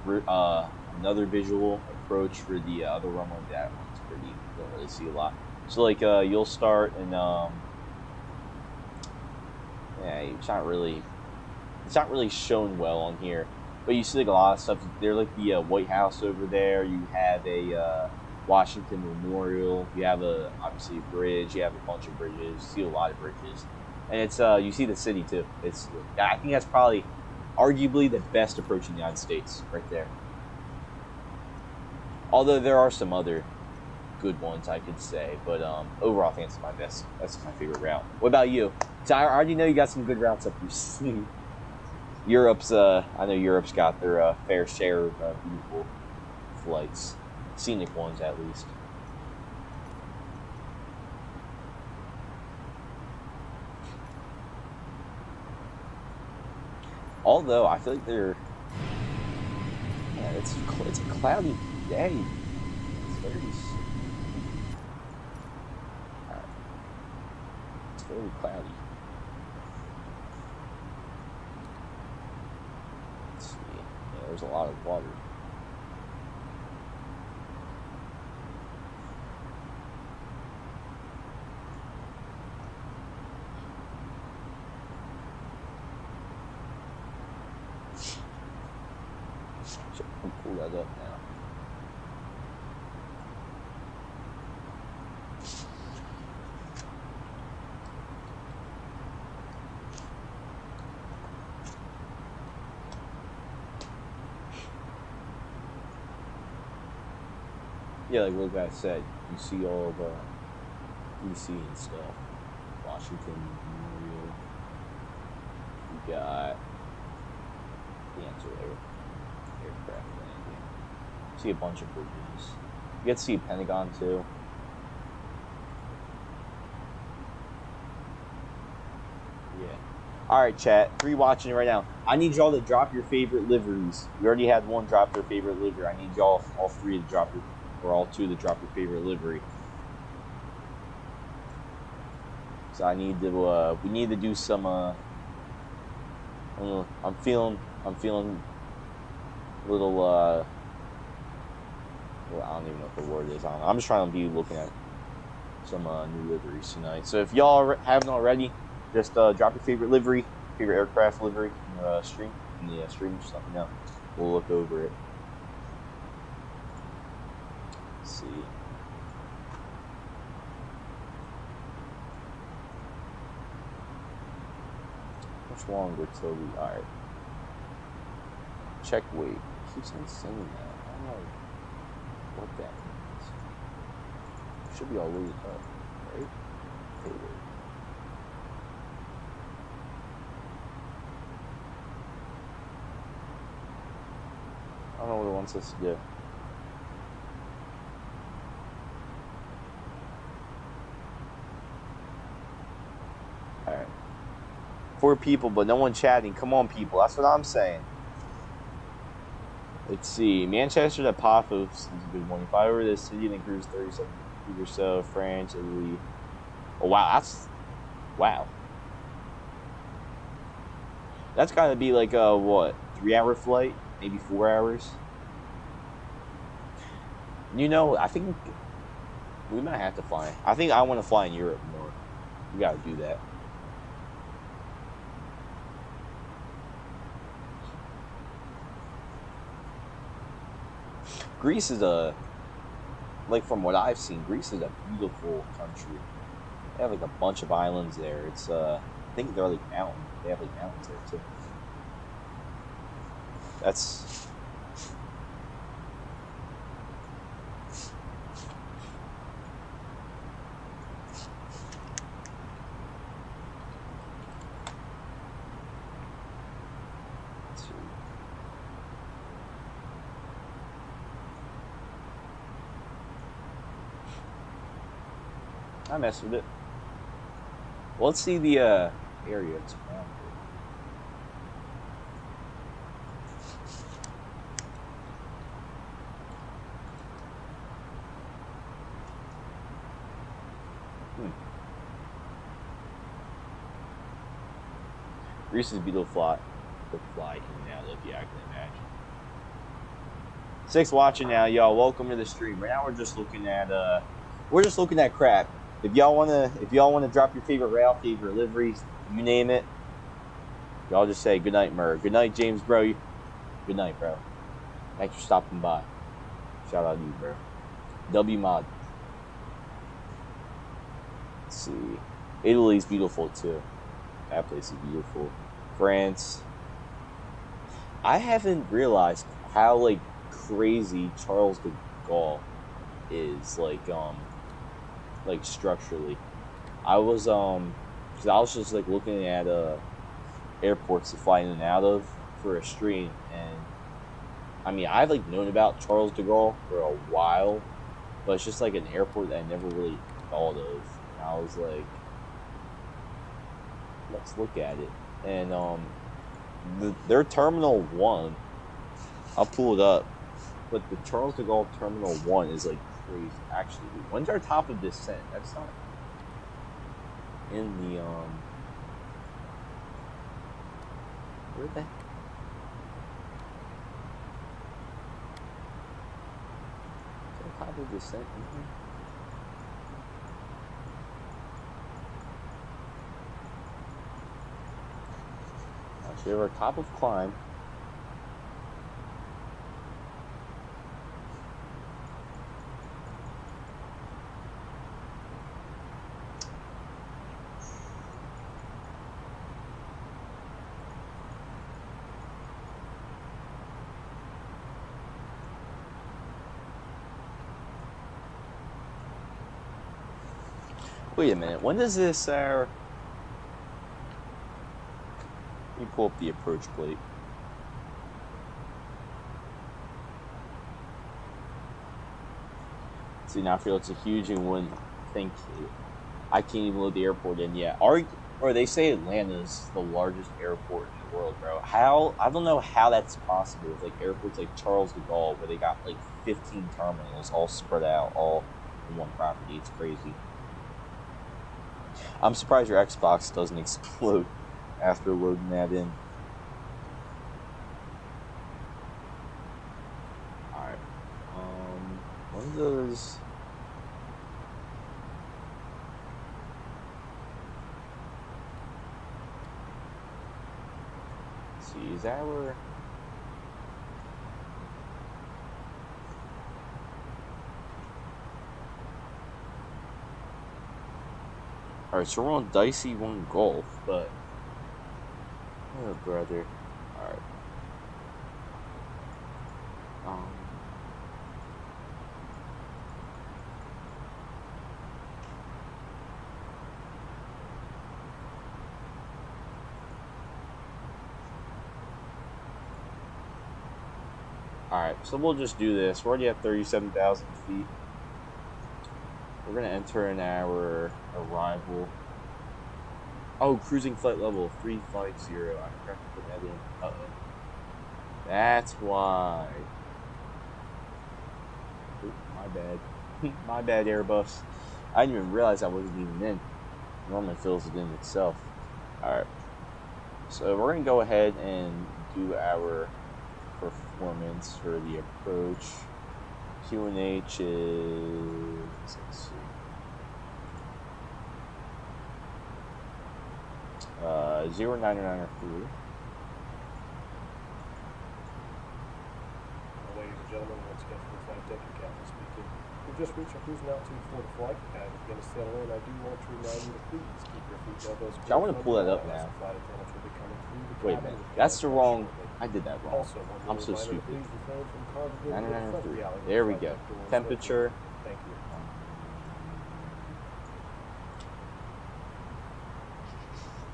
another visual approach for the other one. Like that one's pretty. You don't really see a lot. So like you'll start and yeah, it's not really shown well on here, but you see like a lot of stuff. They're like the White House over there. You have a Washington Memorial. You have obviously a bridge. You have a bunch of bridges. You see a lot of bridges, and it's you see the city too. I think that's probably arguably the best approach in the United States right there. Although there are some other good ones I could say, but overall I think it's my best. That's my favorite route. What about you? So I already know you got some good routes up your sleeve. Europe's I know Europe's got their fair share of beautiful flights, scenic ones at least. Although I feel like it's a cloudy day. It's very cloudy. Let's see. Yeah, there's a lot of water. So I'll pull that up now. Yeah, like I said, you see all of DC and stuff. Washington Memorial. You got the answer there. Aircraft landing. See a bunch of bridges. You get to see a Pentagon too. Yeah. Alright, chat. 3 watching right now. I need y'all to drop your favorite liveries. We already had one drop their favorite livery. I need y'all, all 3 to drop your, or all 2 to drop your favorite livery. So I need to, we need to do some, I don't know, I'm feeling a little, well, I don't even know what the word is. I'm just trying to be looking at some new liveries tonight. So if y'all haven't already, just drop your favorite livery, favorite aircraft livery in the stream. Just let me know. We'll look over it. Let's see. Much longer till we, alright. Check weight. It keeps on saying that. I don't know what that means. It should be all weight up, right? Favorite. I don't know what it wants us to do. Alright. 4 people, but no one chatting. Come on, people. That's what I'm saying. Let's see. Manchester to Paphos is a good one. If I were this city, then cruise 37 or so. France, Italy. Oh, wow. Wow. That's got to be like a, what, 3-hour flight? Maybe 4 hours? You know, I think we might have to fly. I think I want to fly in Europe more. We got to do that. Greece is like from what I've seen, Greece is a beautiful country. They have like a bunch of islands there. It's I think they're like mountains. They have like mountains there too. That's I messed with it. Well, let's see the area it's around. Reese's Beetle fly in and out of, yeah, I can imagine. 6 watching now, y'all. Welcome to the stream. Right now we're just looking at crap. If y'all wanna drop your favorite rail, favorite liveries, you name it. Y'all just say good night, Murr. Good night, James, bro. Good night, bro. Thanks for stopping by. Shout out to you, bro. W mod. Let's see. Italy's beautiful too. That place is beautiful. France. I haven't realized how like crazy Charles de Gaulle is like structurally. I was because I was just like looking at airports to fly in and out of for a stream, and I mean I've like known about Charles de Gaulle for a while, but it's just like an airport that I never really thought of. And I was like, let's look at it. And their Terminal 1, I'll pull it up, but the Charles de Gaulle Terminal 1 is like crazy. Actually, when's our top of descent? That's not in the where the top of descent in here? So we have our top of climb. Wait a minute, when does this let me pull up the approach plate. See, now I feel it's a huge and wouldn't think I can't even load the airport in yet. Or they say Atlanta's the largest airport in the world, bro. How? I don't know how that's possible with like airports like Charles de Gaulle, where they got like 15 terminals all spread out, all in one property. It's crazy. I'm surprised your Xbox doesn't explode after loading that in. Alright. One of those. Let's see, is that where. Alright, so we're on Dicey 1 Golf, but. Oh, brother. Alright. Alright, so we'll just do this. We're already at 37,000 feet. We're going to enter in our arrival. Oh, cruising flight level 350. I forgot to put that in. Uh-oh. That's why. Oop, my bad. My bad, Airbus. I didn't even realize I wasn't even in. It normally fills it in itself. Alright. So we're going to go ahead and do our performance for the approach. QNH is, let's see, 0993. Ladies and gentlemen, once again for the flight deck, your captain speaking. We've just reached our cruising altitude for the flight, and to begin to settle in, I do want to remind you to please keep your feet elbows. I want to pull that up now. Wait a minute, that's the wrong. I did that wrong. Also, I'm so stupid. please refrain from congregating 993. in front of the There we go. Temperature. Thank you.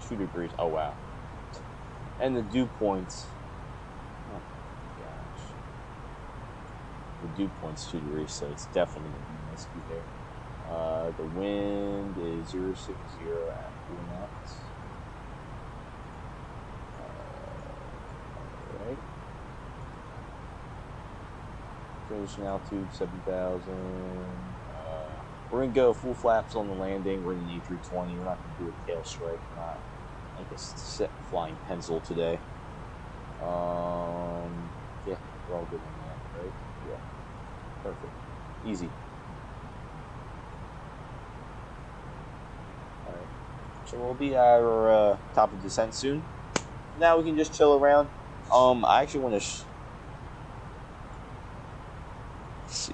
2 degrees. Oh wow. And the dew points. Oh gosh. The dew point's 2 degrees, so it's definitely gonna be nice to be there. The wind is 060 at 4 knots. Alright. Finishing altitude 7,000. We're gonna go full flaps on the landing. We're gonna need 320. We're not gonna do a tail strike. We're not like a set flying pencil today. Yeah, we're all good on that, right? Yeah, perfect, easy. All right, so we'll be at our top of descent soon. Now we can just chill around. I actually want to see.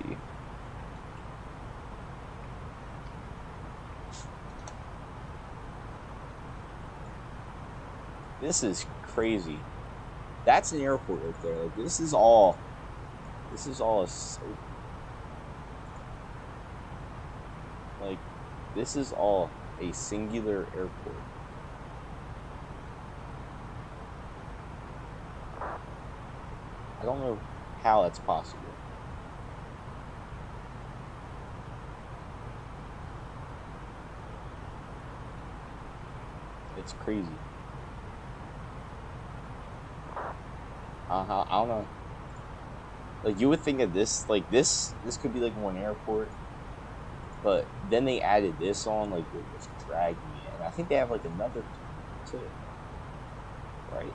This is crazy. That's an airport right there. Like this is all like this is all a singular airport. I don't know how that's possible. It's crazy. I don't know. Like you would think of this, like this could be like one airport, but then they added this on, like it was dragging me, and I think they have like another too, right?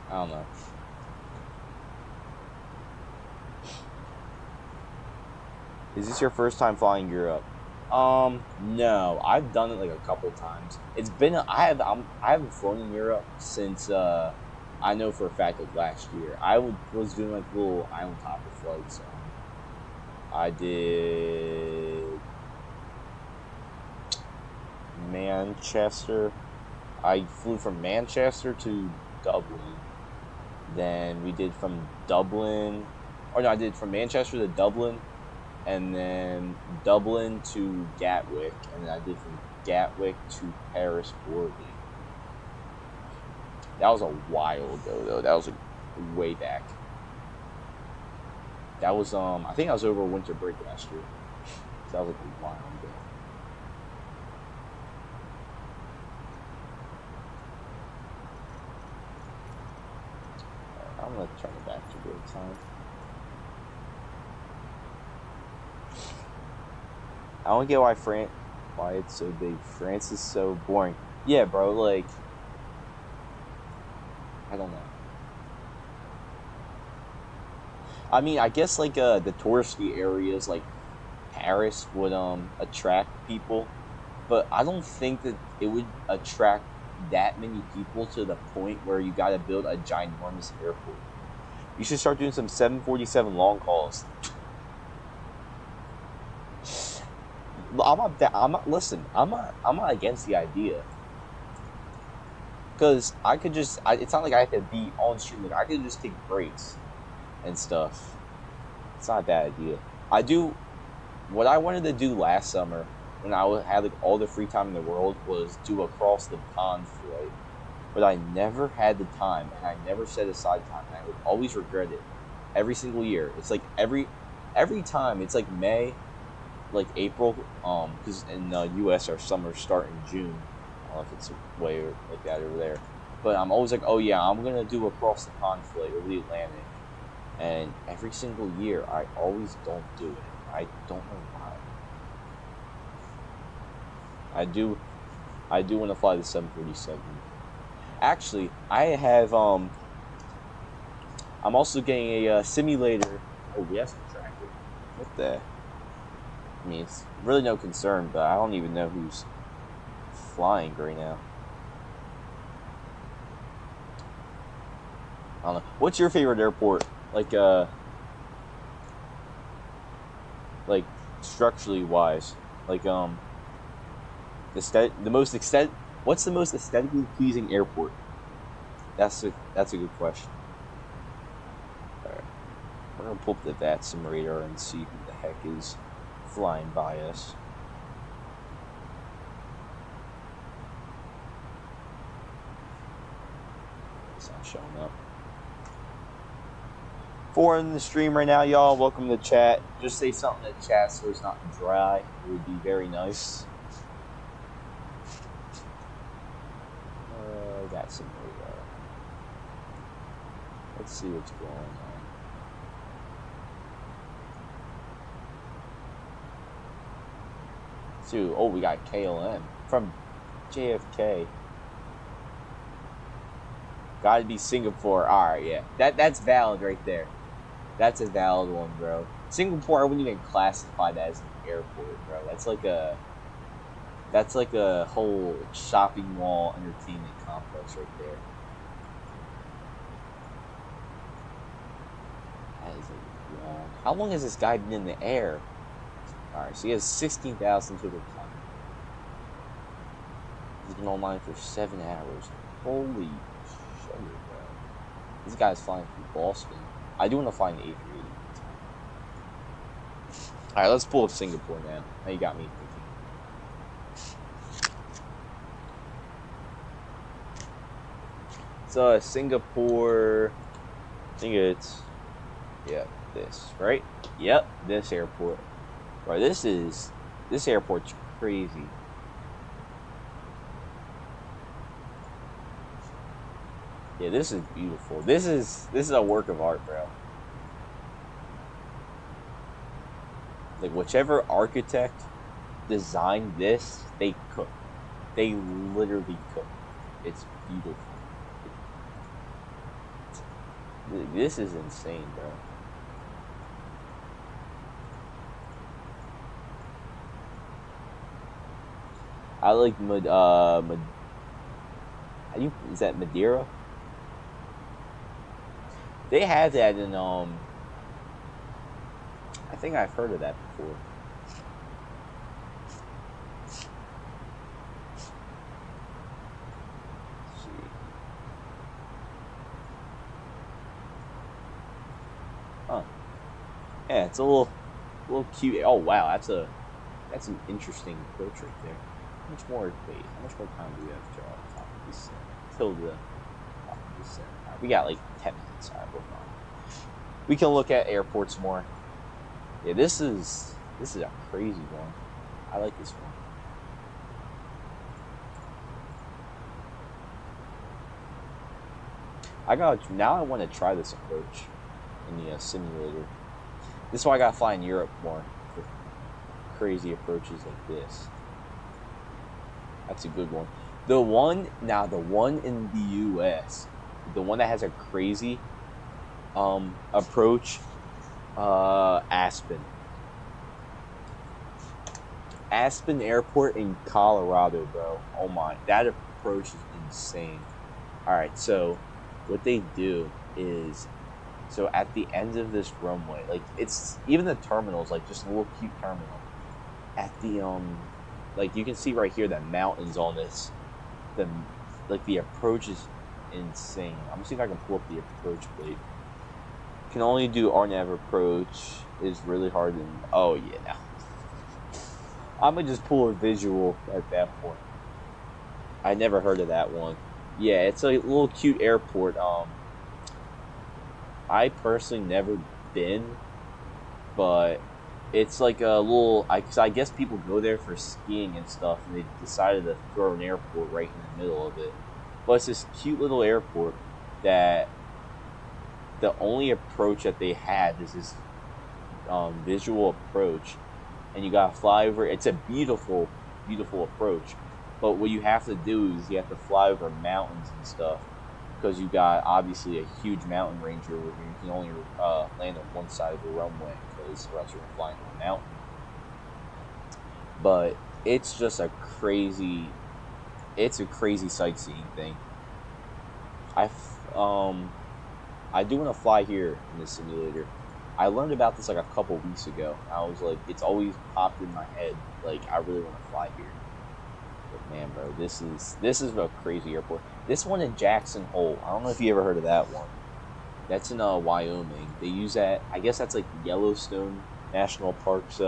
I don't know. Is this your first time flying Europe? No, I've done it like a couple times. It's been I haven't flown in Europe since I know for a fact like last year. Was doing like little island hopper flights. I did Manchester. I flew from Manchester to Dublin. Then we did from Dublin, or no, I did from Manchester to Dublin, and then Dublin to Gatwick, and then I did from Gatwick to Paris, Orly. That was a while ago, though. That was like way back. That was I think I was over winter break last year. So that was like a while ago. Right, I'm gonna turn it back to real time. I don't get why it's so big. France is so boring. Yeah, bro, like I don't know. I mean, I guess like the touristy areas like Paris would attract people, but I don't think that it would attract that many people to the point where you got to build a ginormous airport. You should start doing some 747 long hauls. I'm not against the idea. Because I could just, it's not like I have to be on stream. Like, I could just take breaks and stuff. It's not a bad idea. What I wanted to do last summer, when I had like all the free time in the world, was do across the pond flight. But I never had the time, and I never set aside time, and I would always regret it. Every single year. It's like every time, it's like May, like April, because in the U.S. our summers start in June. I don't know if it's way like that over there, but I'm always like, oh yeah, I'm gonna do across the pond flight over the Atlantic, and every single year I always don't do it. I don't know why. I do want to fly the 747. Actually, I have I'm also getting a simulator. Oh, we have some traffic. What the? I mean, it's really no concern, but I don't even know who's flying right now. I don't know. What's your favorite airport? Like structurally wise, like what's the most aesthetically pleasing airport? That's a good question. Alright. We're gonna pull up the VAT sim radar and see who the heck is flying by us. It's not showing up. For in the stream right now, y'all, welcome to the chat. Just say something in the chat so it's not dry. It would be very nice. Got some radar. Let's see what's going on. Dude, oh, we got KLM from JFK. Gotta be Singapore. Alright, yeah. That's valid right there. That's a valid one, bro. Singapore, I wouldn't even classify that as an airport, bro. That's like a whole shopping mall entertainment complex right there. That is a long. How long has this guy been in the air? Alright, so he has 16,000 total time. He's been online for 7 hours. Holy sugar, bro. This guy's flying through Boston. I do want to find the A380. Alright, let's pull up Singapore now. Now you got me thinking. So, Singapore, I think it's, yeah, this, right? Yep, this airport. Bro, this airport's crazy. Yeah, this is beautiful. This is a work of art, bro. Like, whichever architect designed this, they cook. They literally cook. It's beautiful. This is insane, bro. I like is that Madeira? They have that in I think I've heard of that before. Let's see. Huh. Yeah, it's a little cute. Oh wow, that's an interesting approach right there. How much more time do we have to on top of this till the top of this set? We got like 10 minutes. Alright, we're fine. We can look at airports more. Yeah, this is a crazy one. I like this one. Now I want to try this approach in the simulator. This is why I gotta fly in Europe more for crazy approaches like this. That's a good one. The one in the US, the one that has a crazy approach, Aspen Airport in Colorado, bro. Oh my, that approach is insane. All right, so what they do is, so at the end of this runway, like, it's even the terminals, like just a little cute terminal at the like you can see right here, the mountains on this, the approach is insane. I'm gonna see if I can pull up the approach plate. Can only do RNAV approach, is really hard to, oh yeah, no. I'm gonna just pull a visual at that point. I never heard of that one. Yeah, it's a little cute airport. I personally never been, but it's like a little, I guess people go there for skiing and stuff, and they decided to throw an airport right in the middle of it. But it's this cute little airport that the only approach that they had is this visual approach, and you gotta fly over. It's a beautiful, beautiful approach, but what you have to do is you have to fly over mountains and stuff, because you got obviously a huge mountain range over here. You can only land on one side of the runway, because or else you're flying on a mountain. But it's just a crazy sightseeing thing. I do want to fly here in this simulator. I learned about this like a couple weeks ago. I was like, it's always popped in my head, like I really want to fly here. But man, bro, this is a crazy airport. This one in Jackson Hole, I don't know if you ever heard of that one. That's in Wyoming. They use that. I guess that's like Yellowstone National Park's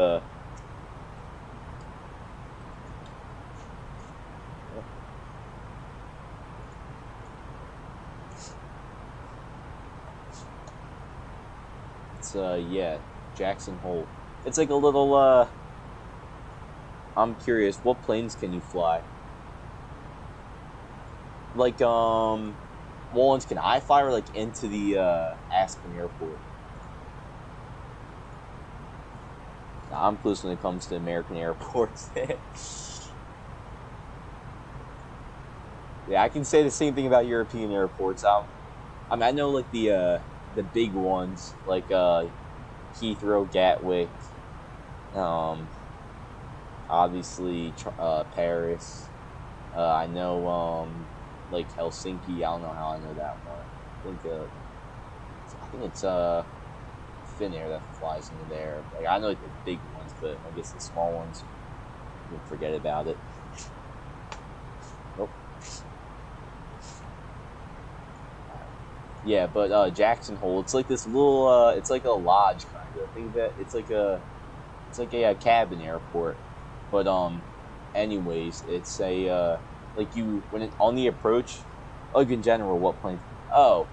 yeah, Jackson Hole. It's like a little I'm curious, what planes can you fly? Like ones can I fly, or like into the Aspen Airport? I'm close when it comes to American airports. Yeah, I can say the same thing about European airports. I mean, I know like the big ones like Heathrow, Gatwick, um, obviously Paris. I know like Helsinki. I don't know how I know that one. I think it's Finnair that flies into there. Like I know like the big ones, but I guess the small ones, you can forget about it. Nope. Yeah, but Jackson Hole, it's like this little, it's like a lodge kind of. Think that it's like a cabin airport. But anyways, it's a like you when it on the approach, like in general, what planes? Oh,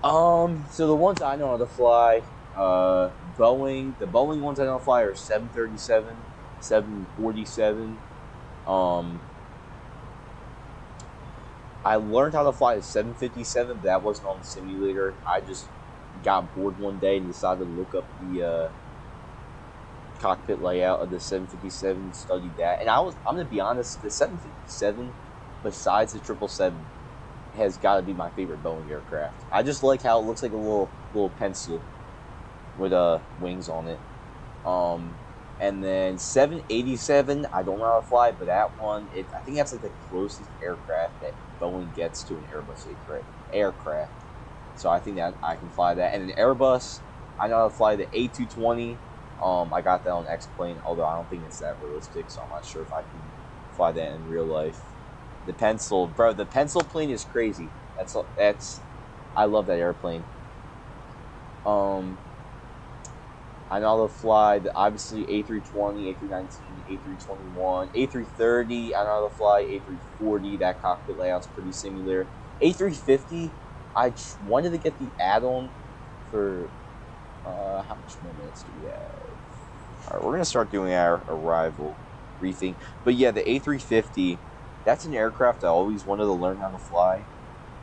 so the ones I know how to fly, Boeing. The Boeing ones I know how to fly are 737, 747. Um, I learned how to fly a 757, but that wasn't on the simulator. I just got bored one day and decided to look up the cockpit layout of the 757, studied that, and I'm gonna be honest, the 757, besides the 777, has got to be my favorite Boeing aircraft. I just like how it looks like a little pencil with wings on it. And then 787, I don't know how to fly, but that one, I think that's like the closest aircraft that Boeing gets to an Airbus aircraft. So I think that I can fly that. And an Airbus, I know how to fly the A220. I got that on X-Plane, although I don't think it's that realistic, so I'm not sure if I can fly that in real life. The pencil plane is crazy. I love that airplane. I know how to fly obviously A320, A319, A321, A330. I know how to fly A340. That cockpit layout's pretty similar. A350, I wanted to get the add-on for how much more minutes do we have? All right, we're gonna start doing our arrival briefing. But yeah, the A350, that's an aircraft I always wanted to learn how to fly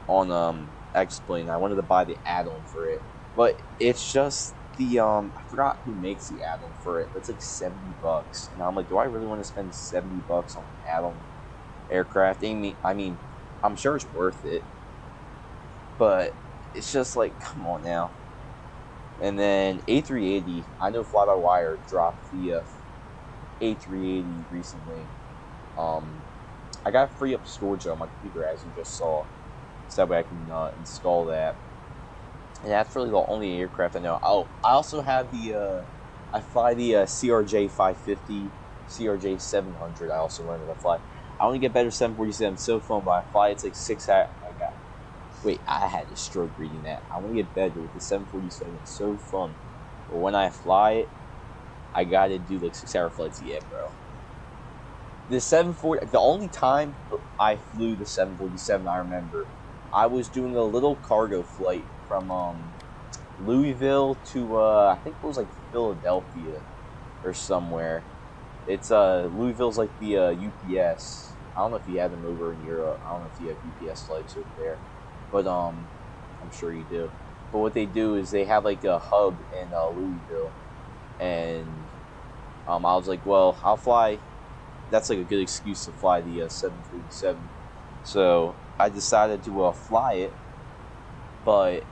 on X-Plane. I wanted to buy the add-on for it, but it's just the I forgot who makes the add-on for it. It's like $70, and I'm like, do I really want to spend $70 on an add-on aircraft? I mean, I'm sure it's worth it, but it's just like, come on now. And then A380, I know Fly-by-Wire dropped the A380 recently. I got free up storage on my computer, as you just saw, so that way I can install that. And that's really the only aircraft I know. Oh, I also have I fly the CRJ 550, CRJ 700. I also learned how to fly. I only get better 747. So fun, but I fly. It's like 6 hours. Wait, I had a stroke reading that. I want to get better with the 747. It's so fun. But when I fly it, I gotta do like 6-hour flights. Yeah, bro. The 740. The only time I flew the 747, I remember, I was doing a little cargo flight from Louisville to I think it was like Philadelphia or somewhere. It's Louisville's like the UPS. I don't know if you have them over in Europe. I don't know if you have UPS flights over there, but I'm sure you do. But what they do is they have like a hub in Louisville, and I was like, well, I'll fly. That's like a good excuse to fly the 747. So I decided to fly it, but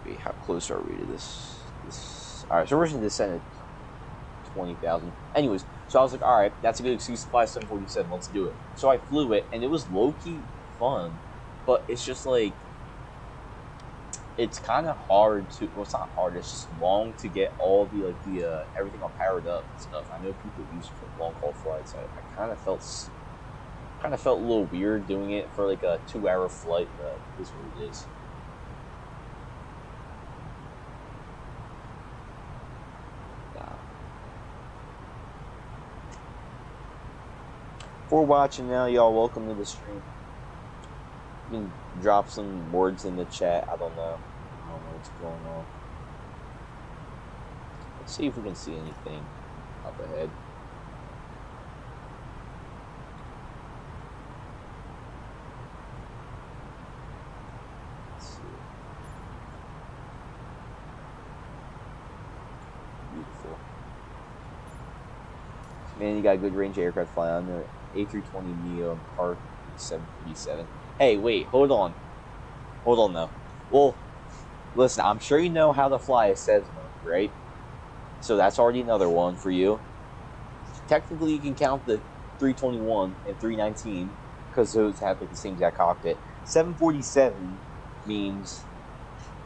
wait, how close are we to this? All right, so we're going to descend at 20,000. Anyways, so I was like, all right, that's a good excuse to fly 747. Let's do it. So I flew it, and it was low-key fun, but it's just like, it's kind of hard to, well, it's not hard, it's just long to get all the, everything all powered up and stuff. I know people use it for long-haul flights. I kind of felt a little weird doing it for like a 2-hour flight, but it is what it is. For watching now, y'all, welcome to the stream. You can drop some words in the chat. I don't know what's going on. Let's see if we can see anything up ahead. Let's see. Beautiful. Man, you got a good range of aircraft flying on there. A320neo and Park 737. Hey, wait, hold on. Hold on, though. Well, listen, I'm sure you know how to fly a Cessna, right? So that's already another one for you. Technically, you can count the 321 and 319 because those have like the same exact cockpit. 747 means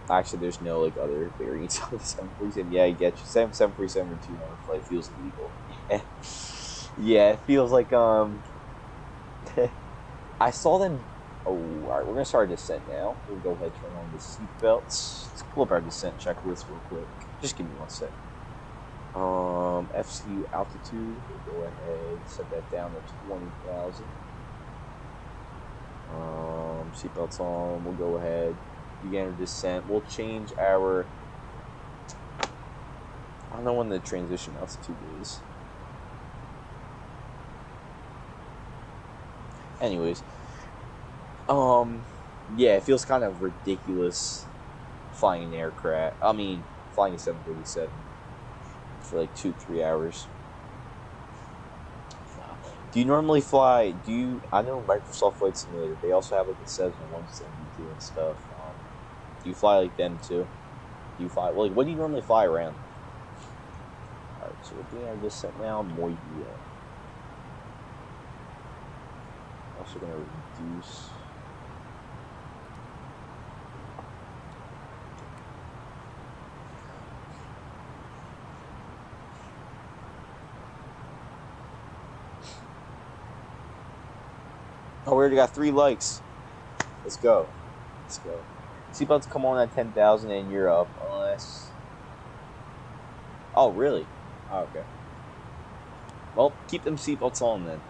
actually there's no like other variants of the 747. Yeah, I get you. 747 or 200 flight feels illegal. Yeah, yeah, it feels like I saw them. Oh, all right, we're gonna start a descent now. We'll go ahead and turn on the seatbelts. Let's pull up our descent checklist real quick. Just give me 1 sec. FCU altitude, we'll go ahead, set that down to 20,000. Seatbelts on, we'll go ahead, begin our descent. We'll change our, I don't know when the transition altitude is. Anyways, yeah, it feels kind of ridiculous flying an aircraft, flying a 737. For like 2-3 hours. Do you normally fly? I know Microsoft Flight Simulator. They also have like the Cessna 172 and stuff. Do you fly like them too? Do you fly? Like, what do you normally fly around? All right, so we're doing our descent now. Moya. Also gonna reduce. Oh, we already got 3 likes. Let's go. Let's go. Seatbelts come on at 10,000 and you're up. Unless. Oh, really? Oh, okay. Well, keep them seatbelts on then.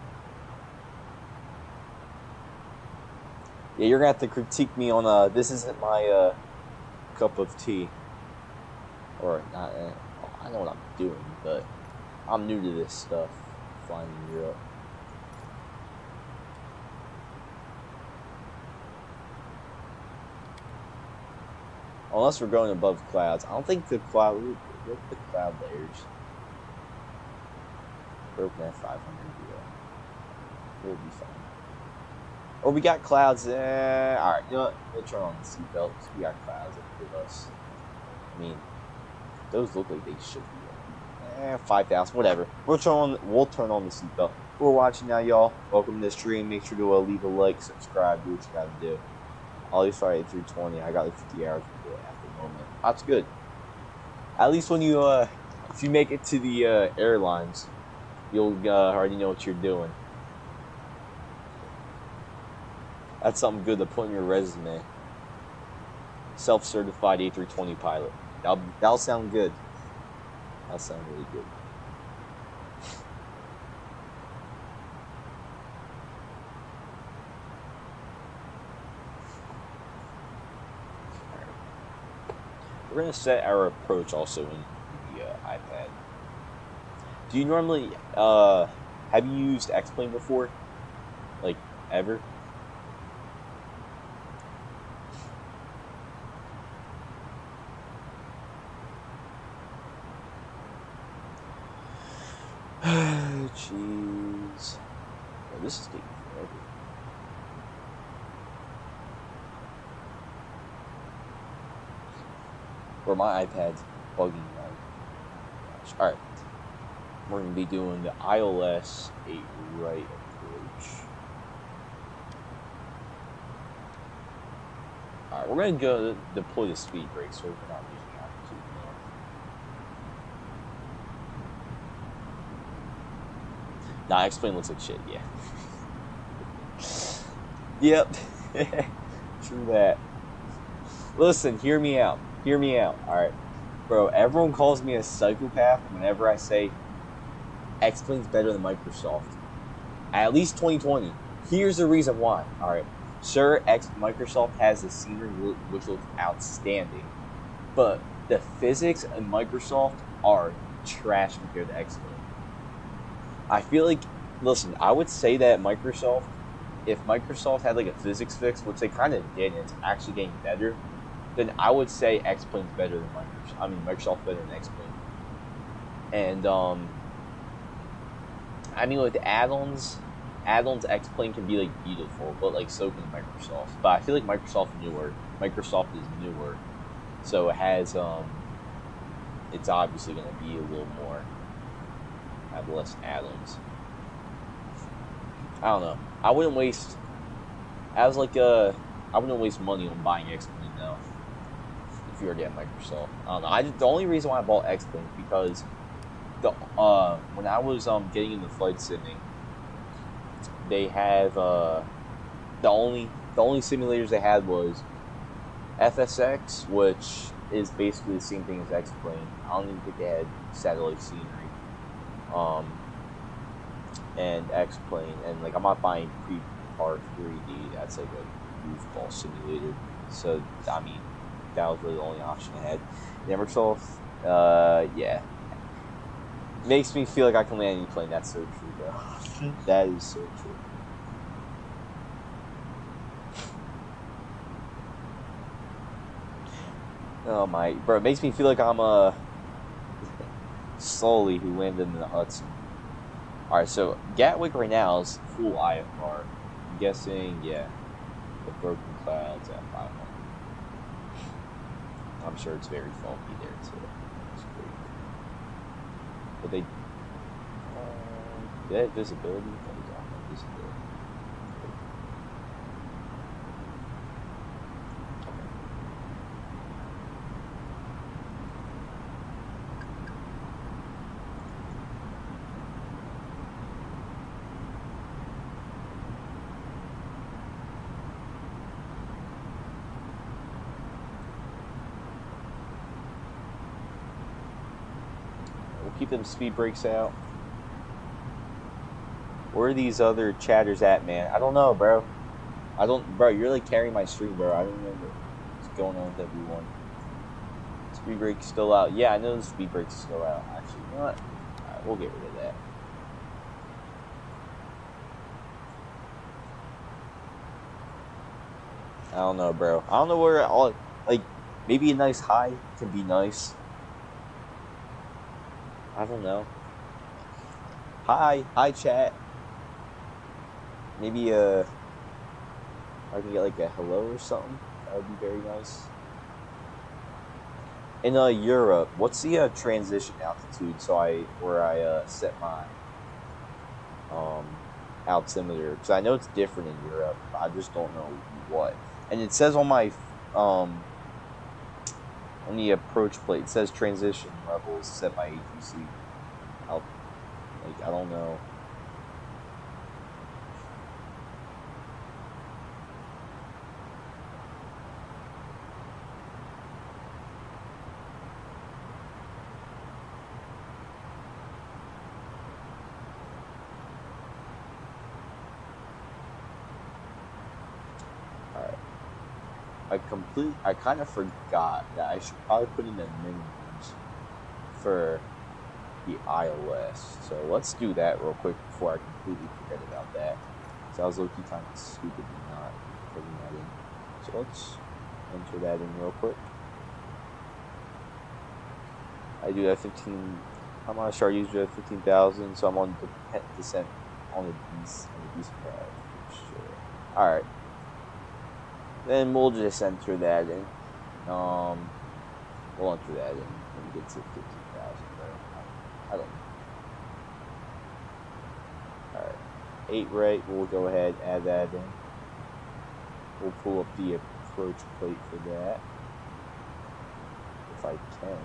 Yeah, you're going to have to critique me on, this isn't my, cup of tea. Or, not, I know what I'm doing, but I'm new to this stuff. Flying in Europe. Unless we're going above clouds. I don't think the cloud... Look at the cloud layers. Broken at 500. Yeah. We'll be fine. Or we got clouds. Alright, you know what? We'll turn on the seatbelts. We got clouds that give us. I mean, those look like they should be. 5,000. Whatever. We'll turn on the seatbelt. We're watching now, y'all. Welcome to the stream. Make sure to leave a like, subscribe, do what you gotta do. I'll leave Friday at 3:20. I got like 50 hours to do it at the moment. That's good. At least when you if you make it to the airlines, you'll already know what you're doing. That's something good to put in your resume. Self-certified A320 pilot. That'll sound good. That'll sound really good. We're going to set our approach also in the iPad. Do you normally, have you used X-Plane before? Like, ever? Jeez. Oh, this is taking forever. Or my iPad's bugging out. Alright. We're going to be doing the ILS 8 right approach. Alright, we're going to go deploy the speed brake so we're not losing altitude. Nah, X-Plane looks like shit, yeah. Yep. True that. Listen, hear me out. Hear me out. Alright. Bro, everyone calls me a psychopath whenever I say X-Plane's better than Microsoft. At least 2020. Here's the reason why. Alright. Sure, Microsoft has the scenery which looks outstanding. But the physics in Microsoft are trash compared to X-Plane. I feel like, listen, I would say that Microsoft, if Microsoft had like a physics fix, which they kind of did, and it's actually getting better, then I would say X-Plane's better than Microsoft. I mean, Microsoft's better than X-Plane. And, I mean, with add-ons X-Plane can be like beautiful, but like so can Microsoft. But I feel like Microsoft is newer, so it has it's obviously going to be a little more, have less add-ons. I don't know. I wouldn't waste. I wouldn't waste money on buying X-Plane though. If you already have Microsoft, I don't know. The only reason why I bought X-Plane is because when I was getting into flight simming, they have the only simulators they had was FSX, which is basically the same thing as X-Plane. I don't even think they had satellite scenery. And X-Plane, and like I'm not buying pre-part 3D. That's like a goofball simulator. So I mean, that was really the only option I had. Microsoft, yeah, makes me feel like I can land any plane. That's so true, bro. That is so true. Oh my, bro, it makes me feel like I'm Sully who landed in the Hudson. Alright, so Gatwick right now is full IFR. I'm guessing, yeah, the broken clouds at 500. I'm sure it's very foggy there too. It's great. But they have visibility. Visibility. Keep them speed brakes out. Where are these other chatters at, man? I don't know, bro. Bro, you're like carrying my stream, bro. I don't know what's going on with everyone. Speed brake's still out. Yeah, I know the speed brake's still out. Actually, you know what? Alright, we'll get rid of that. I don't know, bro. I don't know where all, like, maybe a nice high can be nice. I don't know. Hi chat. Maybe I can get like a hello or something. That would be very nice. In Europe, what's the transition altitude? So where I set my altimeter, because I know it's different in Europe. But I just don't know what. And it says on my on the approach plate, it says transition levels set by ATC. I don't know. I kind of forgot that I should probably put in the minimums for the iOS. So let's do that real quick before I completely forget about that. So I was low-key kind of stupid in not putting that in. So let's enter that in real quick. I do have 15. I'm on a start user at 15,000, so I'm on the descent on the decent path. Sure. All right. Then we'll just enter that in. We'll enter that in when we get to 15,000. I don't know. Alright. 8 right, we'll go ahead, add that in. We'll pull up the approach plate for that. If I can.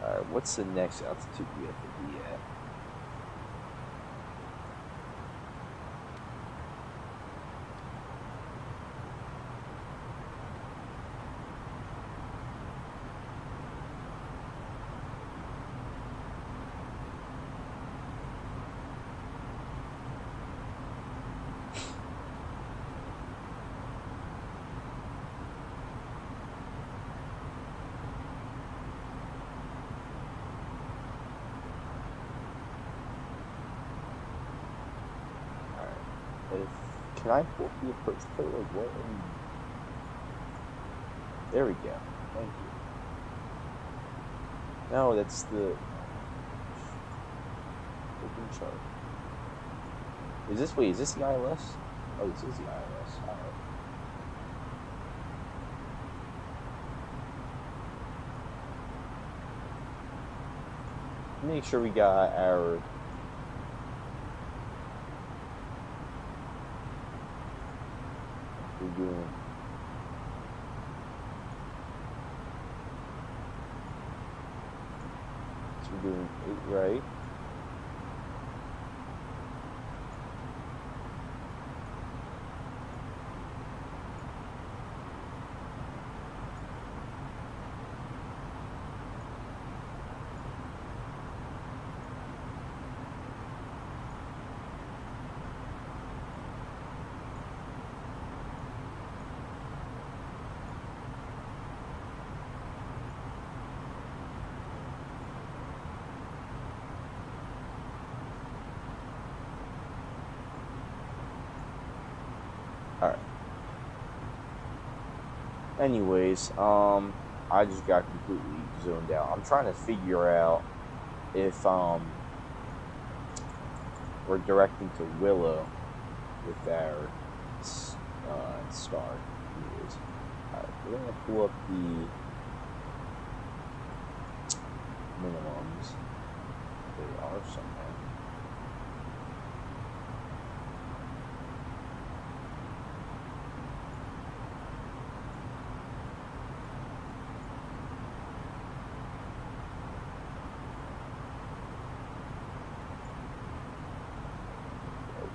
Alright, what's the next altitude we have to be at? Can I pull up the approach plate? Like what? There we go. Thank you. No, that's the. Briefing chart. Is this, wait, is this the ILS? Oh, this is the ILS. Alright. Make sure we got our we're doing it right. Alright. Anyways, I just got completely zoned out. I'm trying to figure out if we're directing to Willow with our star. Anyways, alright, we're gonna pull up the minimums. They are somewhere.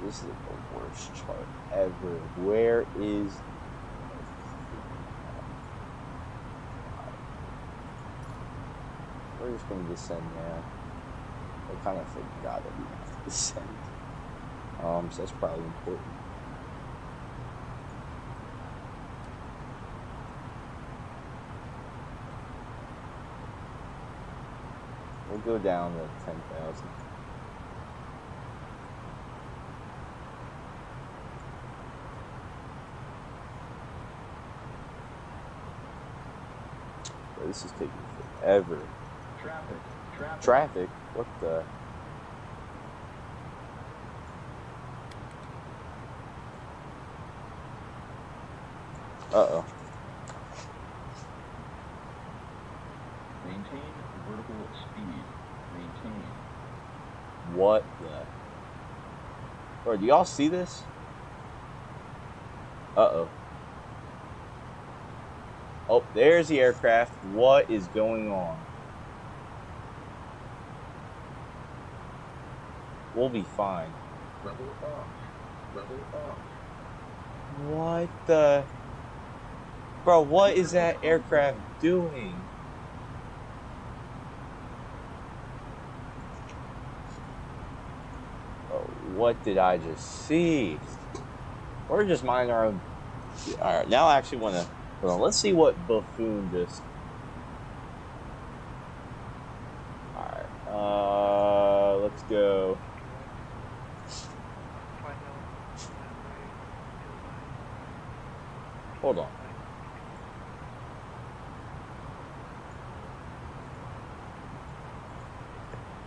This is the worst chart ever. Where is... We're just going to descend now. I kind of forgot that we have to descend. So that's probably important. We'll go down to 10,000. This is taking forever. Traffic? What the? Uh-oh. Maintain vertical speed. Maintain. What the? Bro, do y'all see this? Uh-oh. Oh, there's the aircraft. What is going on? We'll be fine. Level off. Level off. What the? Bro, what is that aircraft doing? Oh, what did I just see? We're just minding our own. Alright, now I actually want to. Hold on, let's see what buffoon just. Alright, let's go. Hold on.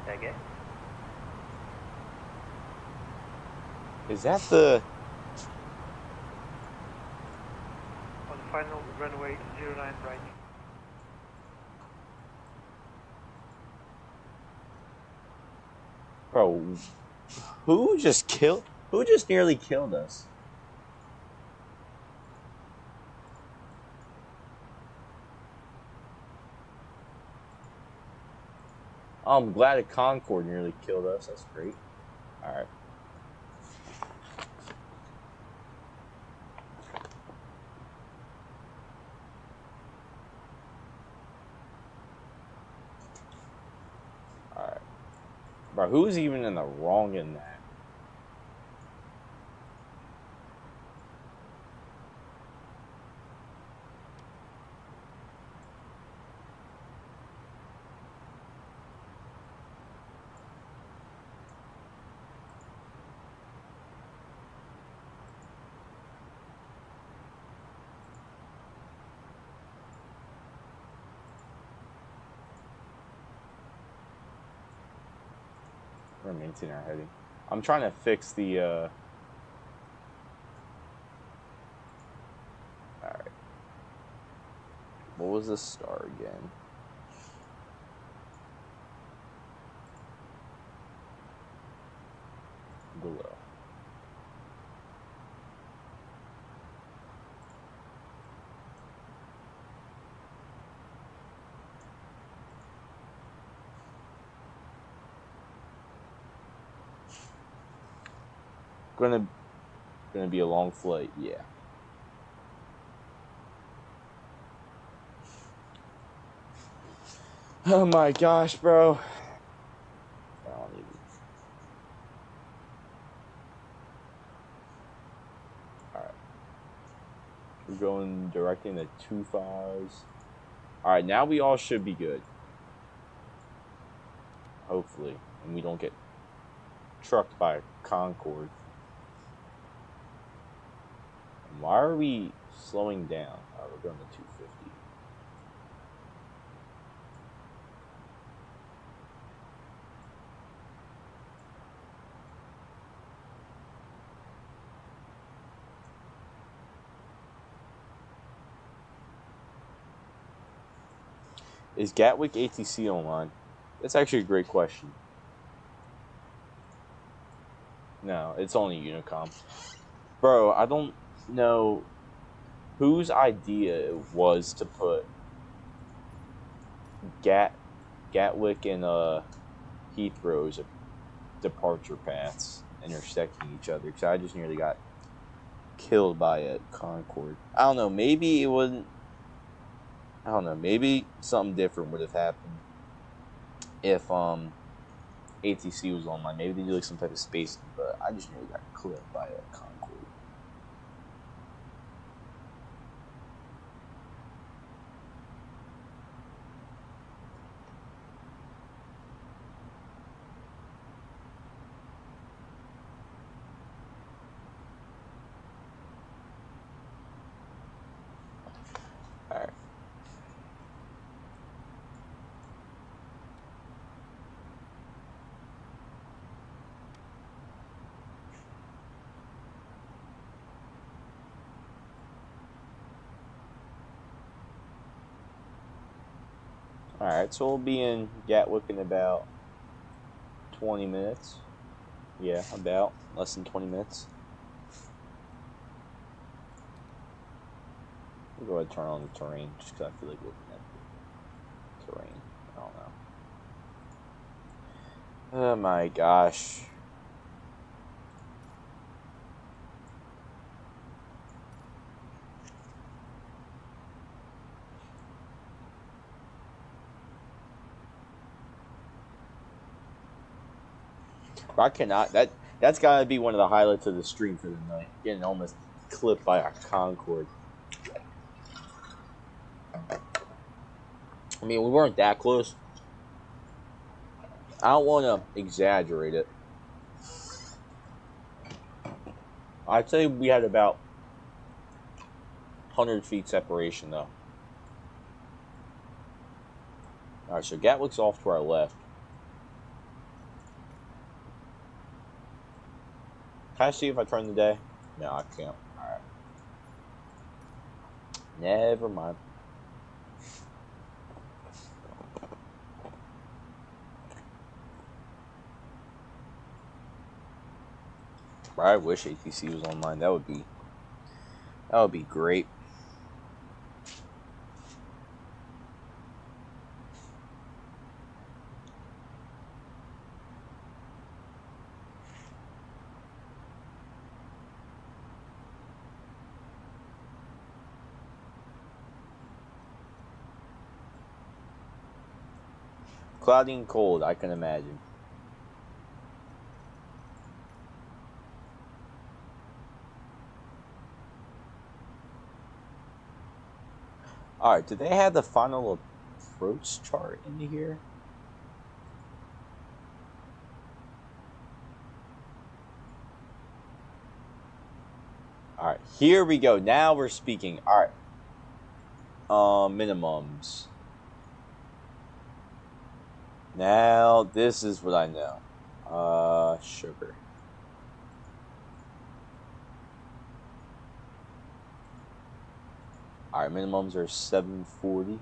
Again? Is that the... On the final runway 09 right. Bro, who just nearly killed us? I'm glad a Concorde nearly killed us. That's great. Alright. Alright. Bro, who's even in the wrong in that? We're gonna maintain our heading. I'm trying to fix the. All right. What was the star again? Below. Gonna be a long flight, yeah. Oh my gosh, bro. I don't even. Alright. We're going directing the 2-5s. Alright, now we all should be good. Hopefully. And we don't get trucked by a Concorde. And why are we slowing down? Oh, we're going to 250. Is Gatwick ATC online? That's actually a great question. No, it's only Unicom. Bro, I don't know whose idea it was to put Gatwick and Heathrow's departure paths intersecting each other, because I just nearly got killed by a Concorde. I don't know, maybe it wouldn't. I don't know, maybe something different would have happened if ATC was online. Maybe they do like some type of spacing, but I just nearly got clipped by a Concorde. Alright. Alright, so we'll be in Gatwick in about 20 minutes. Yeah, about less than 20 minutes. We'll go ahead and turn on the terrain just because I feel like looking at the terrain. I don't know. Oh my gosh. I cannot. That's gotta be one of the highlights of the stream for the night. Getting almost clipped by a Concorde. I mean, we weren't that close. I don't want to exaggerate it. I'd say we had about 100 feet separation, though. Alright, so Gatwick's off to our left. Can I see if I turn the day? No, I can't. Alright. Never mind. I wish ATC was online. That would be great. Cloudy and cold, I can imagine. Alright, do they have the final approach chart in here? Alright, here we go. Now we're speaking. Alright. Minimums. Now, this is what I know. Sugar. Alright, minimums are 740.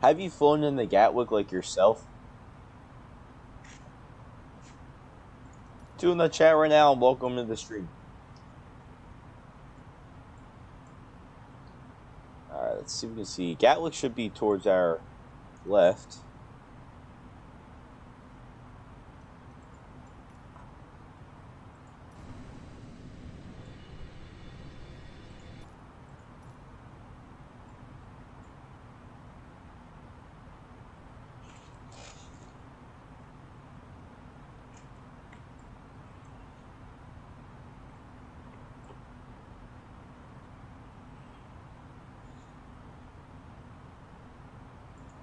Have you flown in the Gatwick like yourself? Two in the chat right now, and welcome to the stream. Alright, let's see if we can see. Gatwick should be towards our left.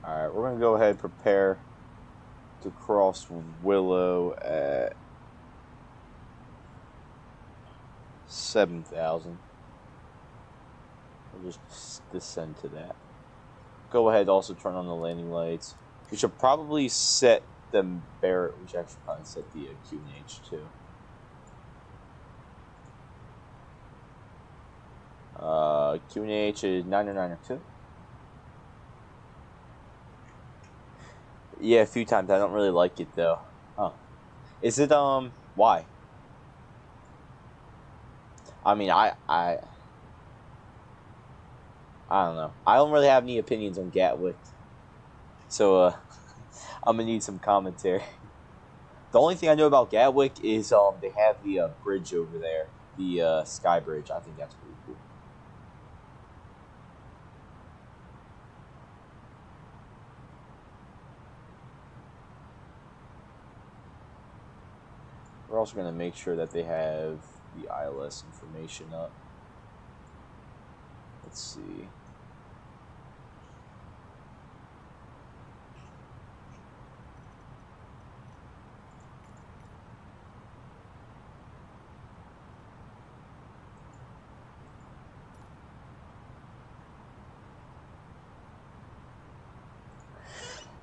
Alright, we're going to go ahead and prepare to cross Willow at 7,000. We'll just descend to that. Go ahead, also turn on the landing lights. We should probably set them Barrett. We should actually probably set the Q&H too. Q&H is 90902. Yeah, a few times. I don't really like it though. Huh. Is it why? I mean, I don't know. I don't really have any opinions on Gatwick. So I'm gonna need some commentary. The only thing I know about Gatwick is they have the bridge over there, the sky bridge. I think that's pretty cool. We're also going to make sure that they have the ILS information up. Let's see.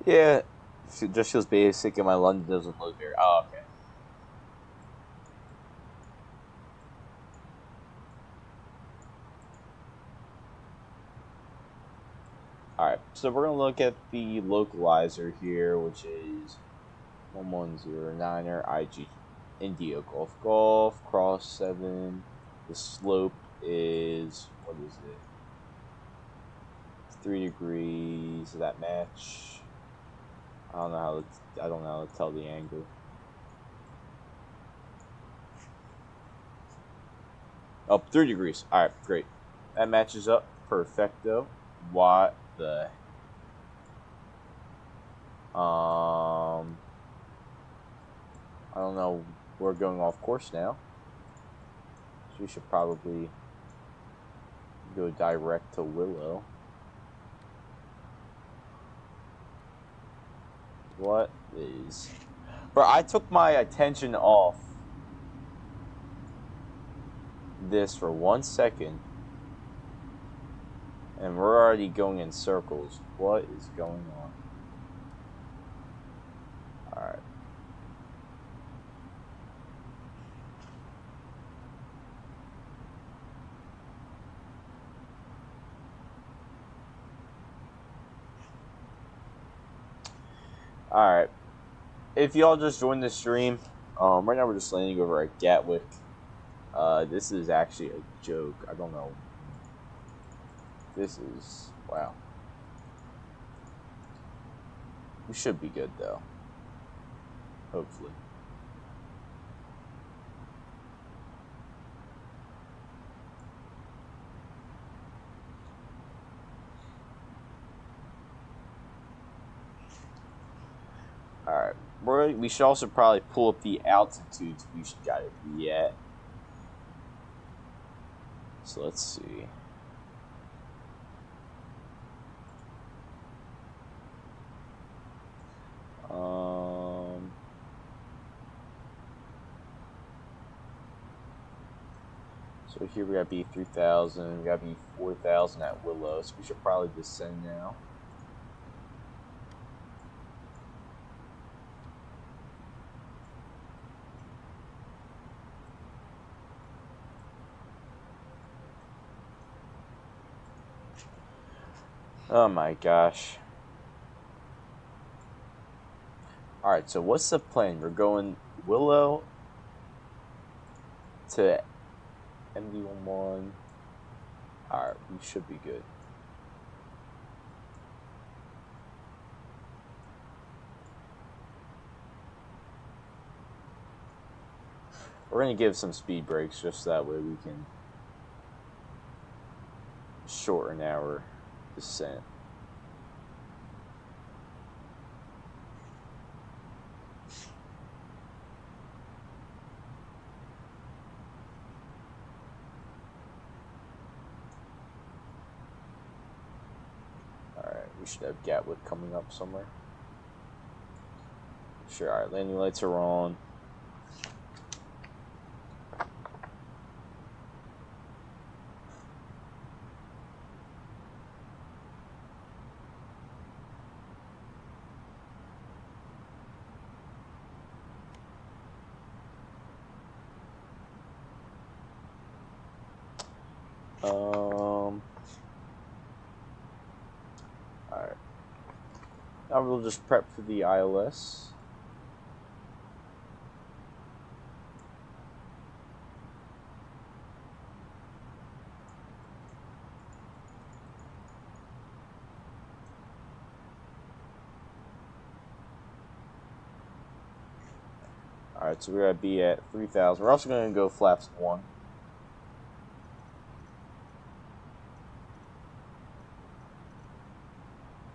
Yeah, it just feels basic and my London doesn't load very. Oh, okay. Alright, so we're going to look at the localizer here, which is 1109er IG India Golf Golf, cross 7. The slope is, what is it? 3 degrees. Does that match? I don't know how to tell the angle. Oh, 3 degrees. Alright, great. That matches up. Perfecto. What the... I don't know. We're going off course now. So we should probably go direct to Willow. What is... Bro, I took my attention off this for 1 second. And we're already going in circles. What is going on? Alright. Alright. If y'all just joined the stream, right now we're just landing over at Gatwick. This is actually a joke. I don't know. This is... wow. We should be good, though. Hopefully. Alright. We should also probably pull up the altitudes we should got it be at. So let's see. So here we got B 3000, we got B 4000 at Willow, so we should probably descend now. Oh my gosh. Alright, so what's the plan? We're going Willow to MD11. Alright, we should be good. We're going to give some speed brakes just that way we can shorten our descent. Alright, we should have Gatwick coming up somewhere. Sure, alright, landing lights are on. Alright. Now we'll just prep for the ILS. Alright, so we're going to be at 3,000. We're also going to go flaps 1.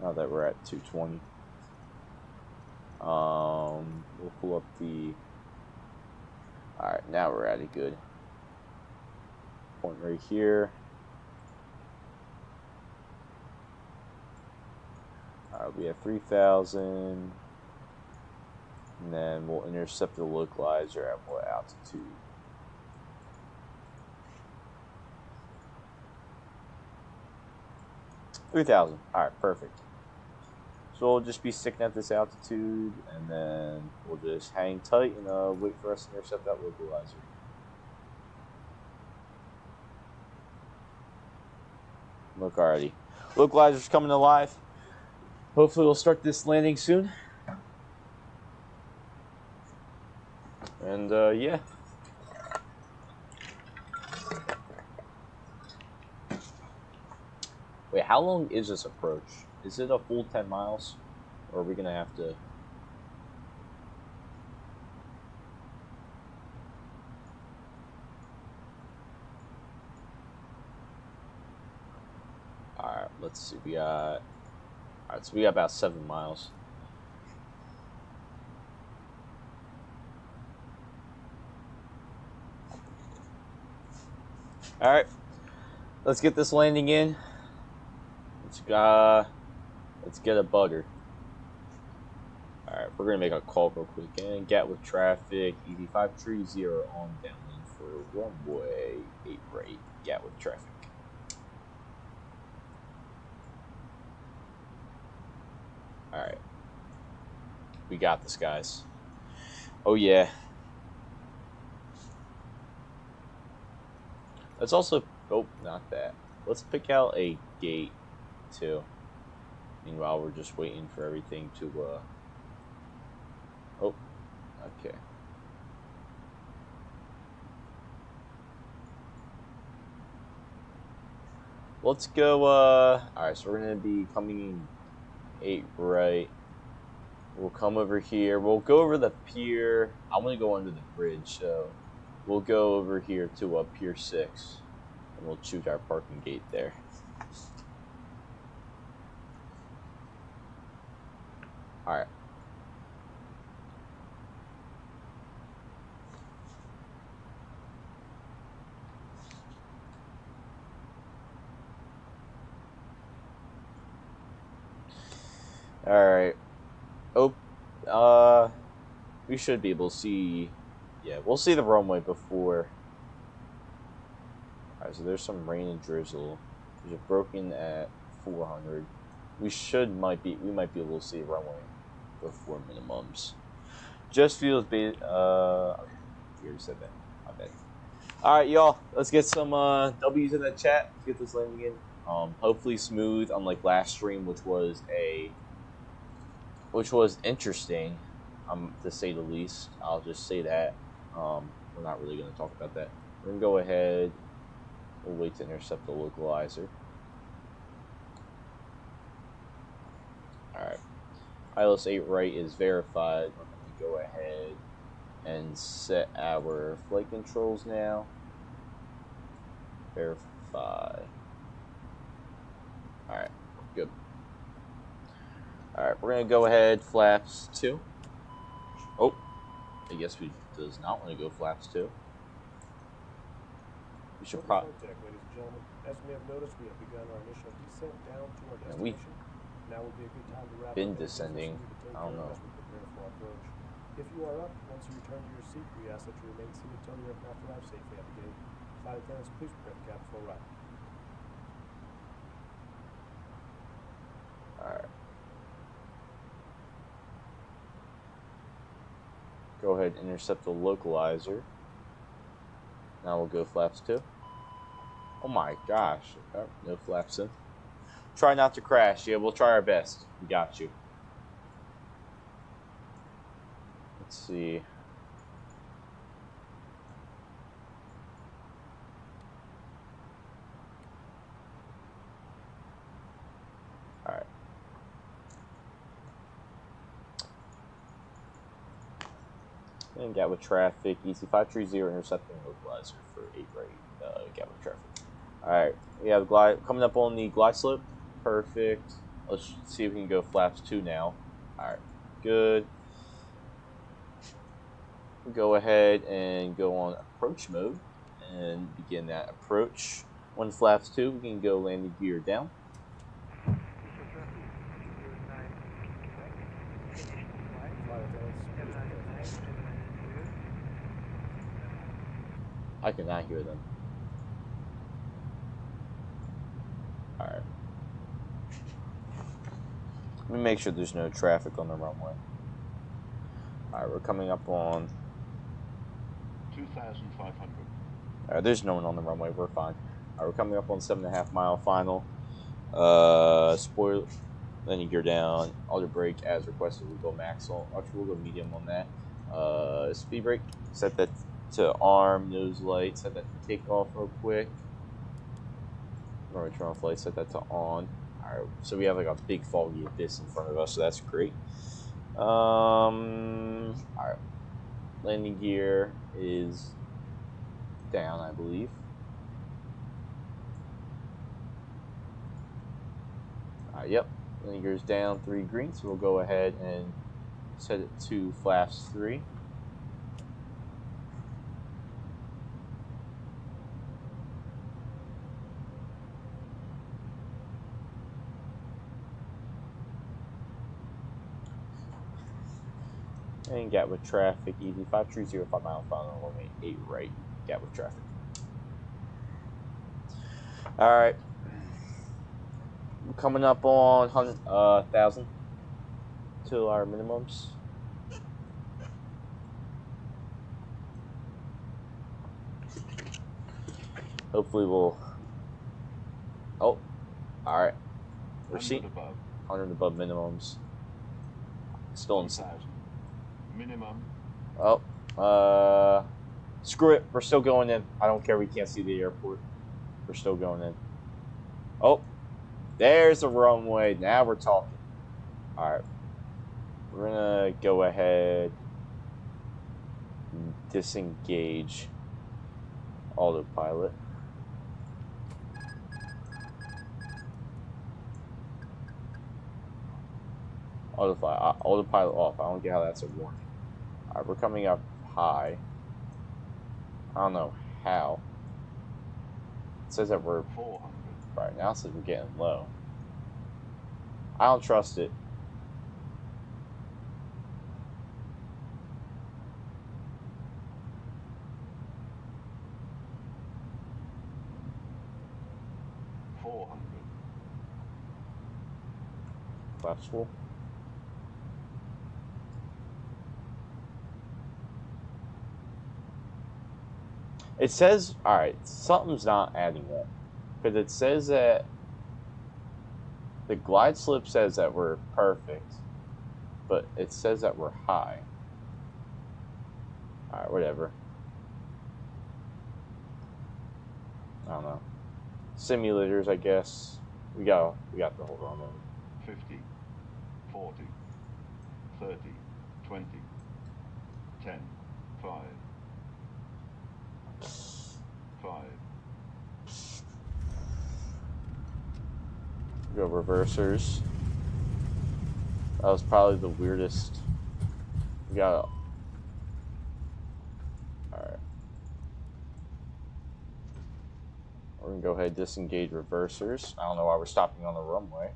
Now that we're at 220. We'll pull up the... Alright, now we're at a good point right here. Alright, we have 3,000. And then we'll intercept the localizer at what altitude? $3,000. Alright, perfect. So we'll just be sticking at this altitude, and then we'll just hang tight and wait for us to intercept that localizer. Look already. Localizer's coming alive. Hopefully we'll start this landing soon. And yeah. Wait, how long is this approach? Is it a full 10 miles? Or are we gonna have to... Alright, let's see. We got... Alright, so we got about 7 miles. Alright. Let's get this landing in. Let's get a butter. Alright, we're gonna make a call real quick. And Gatwick traffic, EV530 on downlink for runway 8 right, Gatwick traffic. Alright. We got this, guys. Oh yeah. Let's also, oh, not that. Let's pick out a gate too. Meanwhile, we're just waiting for everything to, oh, okay. Let's go, alright, so we're gonna be coming 8 right. We'll come over here. We'll go over the pier. I'm gonna go under the bridge, so we'll go over here to Pier 6, and we'll shoot our parking gate there. Alright. Alright. Oh, we should be able to see, yeah, we'll see the runway before Alright, so there's some rain and drizzle. There's a broken at 400. We might be able to see a runway before minimums. Just feels bad. Okay, we already said that. My bad. All right, y'all. Let's get some W's in the chat. Let's get this landing in. Hopefully smooth, unlike last stream, which was interesting, to say the least. I'll just say that. We're not really going to talk about that. We're going to go ahead. We'll wait to intercept the localizer. All right. ILS 8 right is verified. We're going to go ahead and set our flight controls now. Verify. Alright, good. Alright, we're going to go ahead, flaps 2. Oh, I guess we does not want to go flaps 2. We should probably... Ladies and gentlemen, as we have noticed, we have begun our initial descent down to our destination. Now would be a good time to wrap been up descending. I don't know. as we prepare for our approach. If you are up, once you return to your seat, we ask that you remain seated until the aircraft arrives safely at the gate. Flight attendants, please prepare the cabin for arrival. Alright. Go ahead and intercept the localizer. Now we'll go flaps 2. Oh my gosh. Oh, no flaps in. Try not to crash. Yeah, we'll try our best. We got you. Let's see. Alright. And Gatwick traffic. EC530 intercepting localizer for 8 right. Gatwick traffic. Alright. We have glide coming up on the glide slope. Perfect. Let's see if we can go flaps 2 now. Alright. Good. Go ahead and go on approach mode and begin that approach. When flaps 2, we can go landing gear down. I cannot hear them. Alright. Let me make sure there's no traffic on the runway. Alright, we're coming up on 2,500. there's no one on the runway, we're fine. Alright, we're coming up on 7.5 mile final. Spoiler, landing gear down, auto brake as requested, we'll go max on, actually we'll go medium on that. Speed brake, set that to arm, nose light, set that to takeoff real quick. Return on flight, set that to on. Alright, so we have like a big foggy abyss in front of us, so that's great. Alright. Landing gear is down, I believe. Yep. Landing gear is down, 3 green, so we'll go ahead and set it to flaps 3. And Gatwick traffic, easy 5305 mile final, runway 8 right, Gatwick traffic. Alright. Coming up on 1,000 to our minimums. Hopefully we'll... Oh, alright. We're seeing 100 above minimums. Still in... Minimum. Oh, screw it. We're still going in. I don't care. We can't see the airport. We're still going in. Oh, there's the runway. Now we're talking. All right. We're going to go ahead and disengage autopilot. Autopilot off. I don't get how that's a warning. Alright, we're coming up high. I don't know how. It says that we're 400. right now. It says we're getting low. I don't trust it. 400. Flaps full. It says, alright, something's not adding up. Because it says that the glide slip says that we're perfect, but it says that we're high. Alright, whatever. I don't know. Simulators, I guess. We got the whole run over. 50, 40, 30, 20, 10, 5, 5. Go reversers. That was probably the weirdest. We got. Alright. We're gonna go ahead and disengage reversers. I don't know why we're stopping on the runway.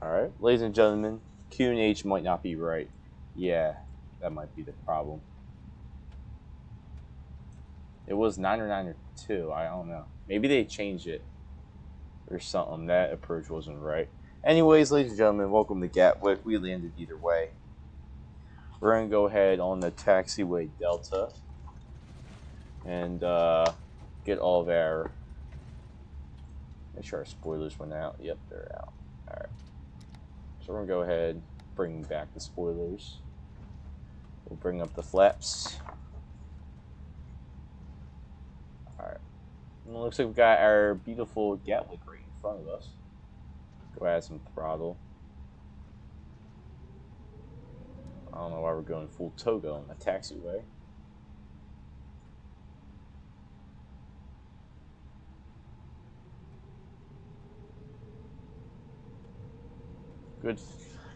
Alright, ladies and gentlemen, Q&H might not be right. Yeah, that might be the problem. It was 9 or 9 or 2, I don't know. Maybe they changed it or something. That approach wasn't right. Anyways, ladies and gentlemen, welcome to Gatwick. We landed either way. We're going to go ahead on the taxiway Delta and get all of our... Make sure our spoilers went out. Yep, they're out. Alright. So we're going to go ahead, bring back the spoilers. We'll bring up the flaps. Alright. And it looks like we've got our beautiful Gatwick right in front of us. Go add some throttle. I don't know why we're going full togo on the taxiway.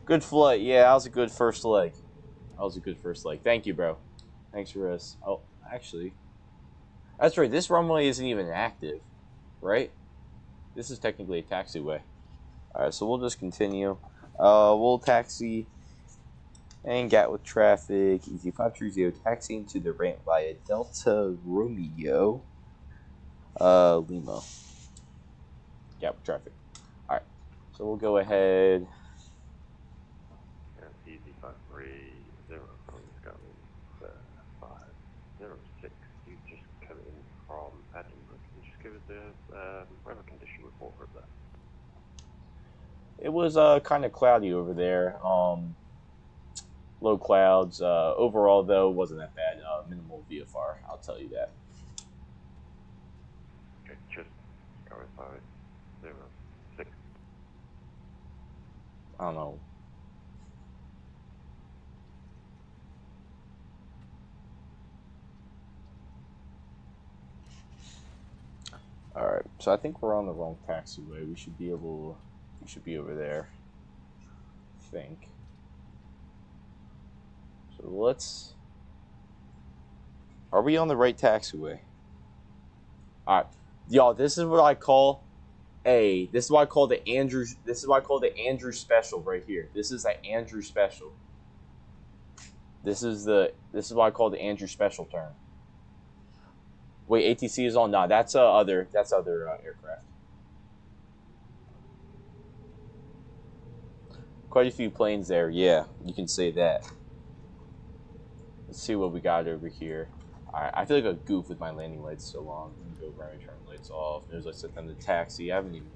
Good flight. Yeah, that was a good first leg. That was a good first leg. Thank you, bro. Thanks for this. Oh, actually, that's right. This runway isn't even active, right? This is technically a taxiway. All right, so we'll just continue. We'll taxi and Gatwick traffic. Easy 530 taxiing to the ramp via Delta Romeo Lima. Gatwick traffic. All right, so we'll go ahead. Easy 530 going 506. You just come in from Edinburgh. Can you just give us the weather condition report for that? It was kind of cloudy over there. Low clouds. Overall, though, wasn't that bad. Minimal VFR, I'll tell you that. Okay, just going 506. I don't know. All right, so I think we're on the wrong taxiway. We should be able. We should be over there. I think. So let's. Are we on the right taxiway? All right, y'all. This is what I call this is what I call the Andrew. This is what I call the Andrew special right here. This is the Andrew special. This is what I call the Andrew special term. Wait, ATC is on. Nah, that's other aircraft. Quite a few planes there. Yeah, you can say that. Let's see what we got over here. Alright, I feel like a goof with my landing lights so long. I'm gonna go right, turn lights off. There's like set them to taxi. I haven't even.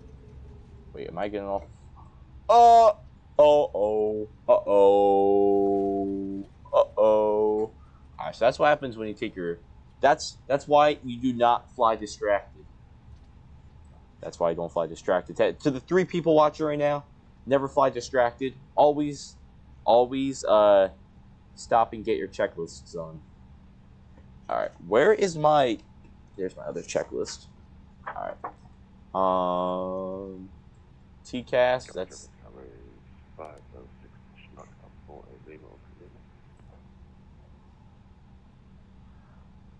Wait, am I getting off? Oh. Alright, so that's what happens when you take your. That's why you do not fly distracted. That's why you don't fly distracted. To the 3 people watching right now, never fly distracted. Always stop and get your checklists done. Alright, where is my... There's my other checklist. Alright. TCAS, that's...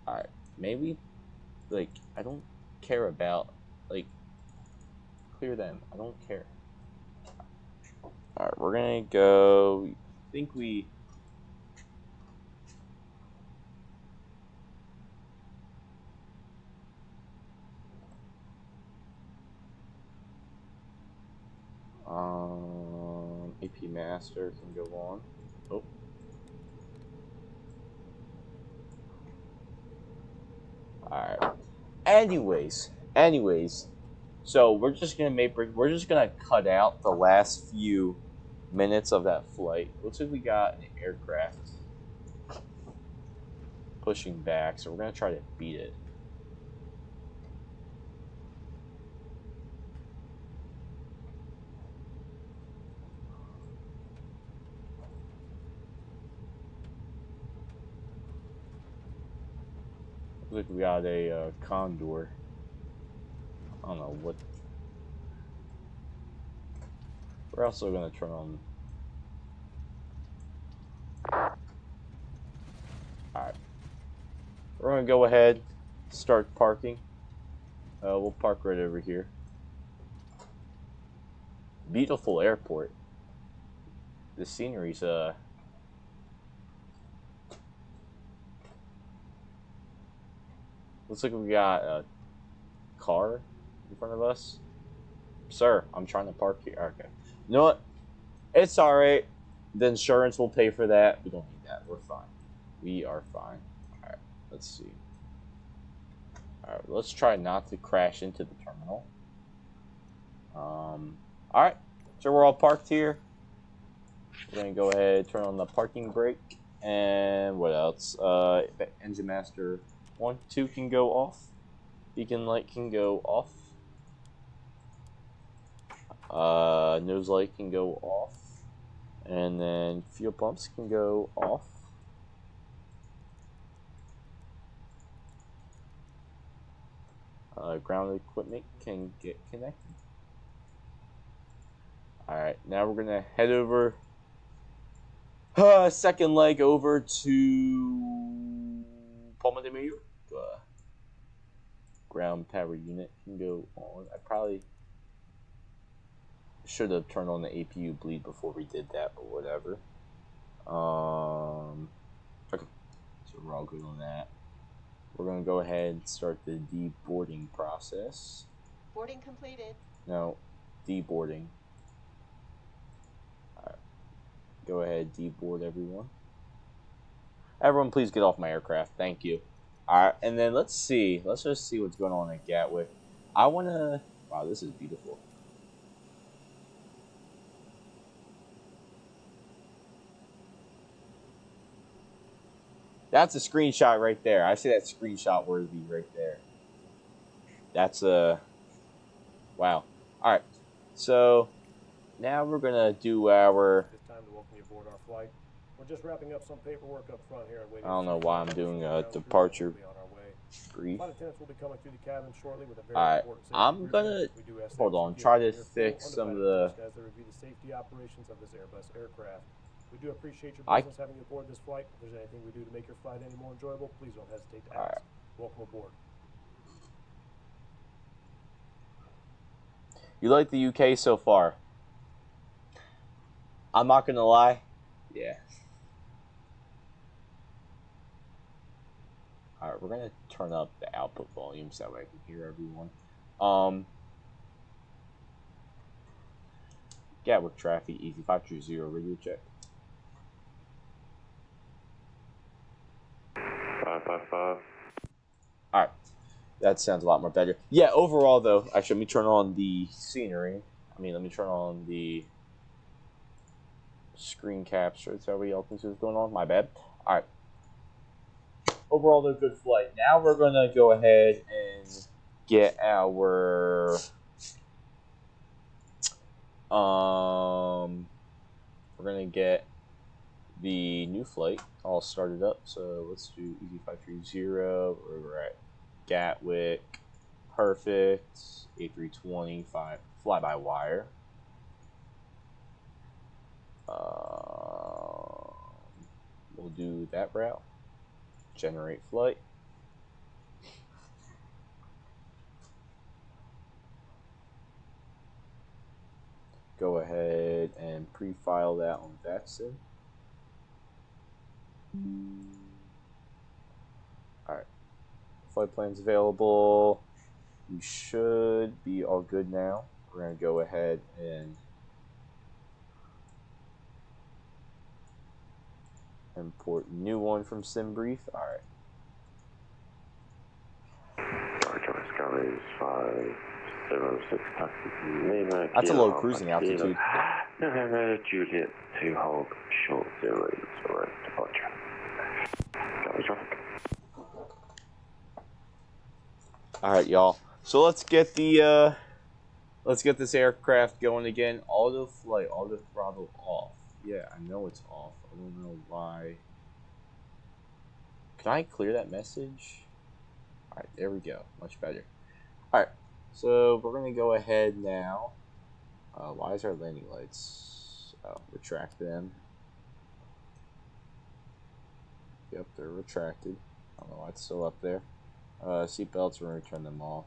Alright, maybe, like, I don't care about, like, clear them. I don't care. Alright, we're gonna go, I think we... master can go on. Oh. Alright. Anyways. So we're just gonna cut out the last few minutes of that flight. Looks like we got an aircraft pushing back, so we're gonna try to beat it. Looks like we got a Condor. I don't know what. We're also gonna turn on. Alright. We're gonna go ahead, start parking. We'll park right over here. Beautiful airport. The scenery's looks like we got a car in front of us. Sir, I'm trying to park here. Okay. You know what? It's alright. The insurance will pay for that. We don't need that. We're fine. We are fine. Alright, let's see. Alright, let's try not to crash into the terminal. Alright, so we're all parked here. We're gonna go ahead, turn on the parking brake, and what else? Engine master 1, 2 can go off. Beacon light can go off. Nose light can go off. And then fuel pumps can go off. Ground equipment can get connected. Alright, now we're gonna head over second leg over to Palma de Mallorca. Ground power unit can go on. I probably should have turned on the APU bleed before we did that, but whatever. Okay, so we're all good on that. We're gonna go ahead and start the deboarding process. Boarding completed. No, deboarding. Alright. Go ahead, deboard everyone. Everyone, please get off my aircraft. Thank you. Alright, and then let's see. Let's just see what's going on at Gatwick. I wanna... Wow, this is beautiful. That's a screenshot right there. I see that screenshot worthy right there. That's a... Wow. Alright. So, now we're going to do our... It's time to welcome you aboard our flight. We're just wrapping up some paperwork up front here. I don't know why I'm doing a departure brief. Flight attendants will be coming through the cabin shortly with a very important safety I'm going to... Hold on. Try to fix some of the... As they review the safety operations of this Airbus aircraft. We do appreciate your business having you aboard this flight. If there's anything we do to make your flight any more enjoyable, please don't hesitate to ask. Welcome aboard. You like the UK so far? I'm not gonna lie. Yeah. Alright, we're gonna turn up the output volume so that way I can hear everyone. Gatwick traffic, easy 530 radio check. 555. Alright. That sounds a lot more better. Yeah, overall though, actually let me turn on the scenery. Let me turn on the screen capture. Is that what y'all can see what's going on? My bad. Alright. Overall though, good flight. Now we're gonna go ahead and get our we're gonna get the new flight all started up. So let's do easy 530 where we're at Gatwick. Perfect. A320 fly by wire. We'll do that route. Generate flight. Go ahead and pre-file that on Vaxxin. Alright. Flight plans available. You should be all good now. We're going to go ahead and Import new one from SimBrief. Alright. Discovery 506 taxi Lima. That's a low cruising altitude. November Juliet 2 hold short 0 departure. Discovery traffic. Alright, y'all. So let's get this aircraft going again. Auto flight, auto throttle off. Yeah, I know it's off. I don't know why. Can I clear that message? Alright, there we go. Much better. Alright, so we're going to go ahead now. Why is our landing lights? Oh, retract them. Yep, they're retracted. I don't know why it's still up there. Seatbelts, we're going to turn them off.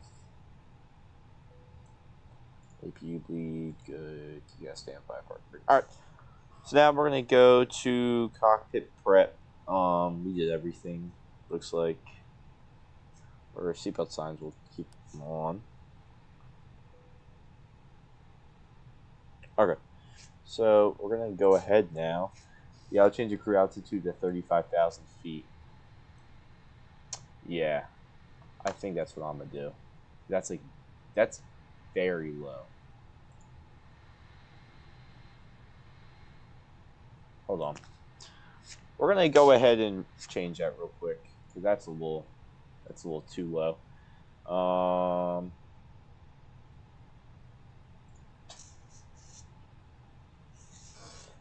APU bleed, good. You gotta stand by part 3. Alright, so now we're going to go to cockpit prep. We did everything, looks like. Our seatbelt signs, will keep them on. Okay, so we're going to go ahead now. Yeah, I'll change the crew altitude to 35,000 feet. Yeah, I think that's what I'm going to do. That's very low. Hold on. We're going to go ahead and change that real quick, because that's a little too low.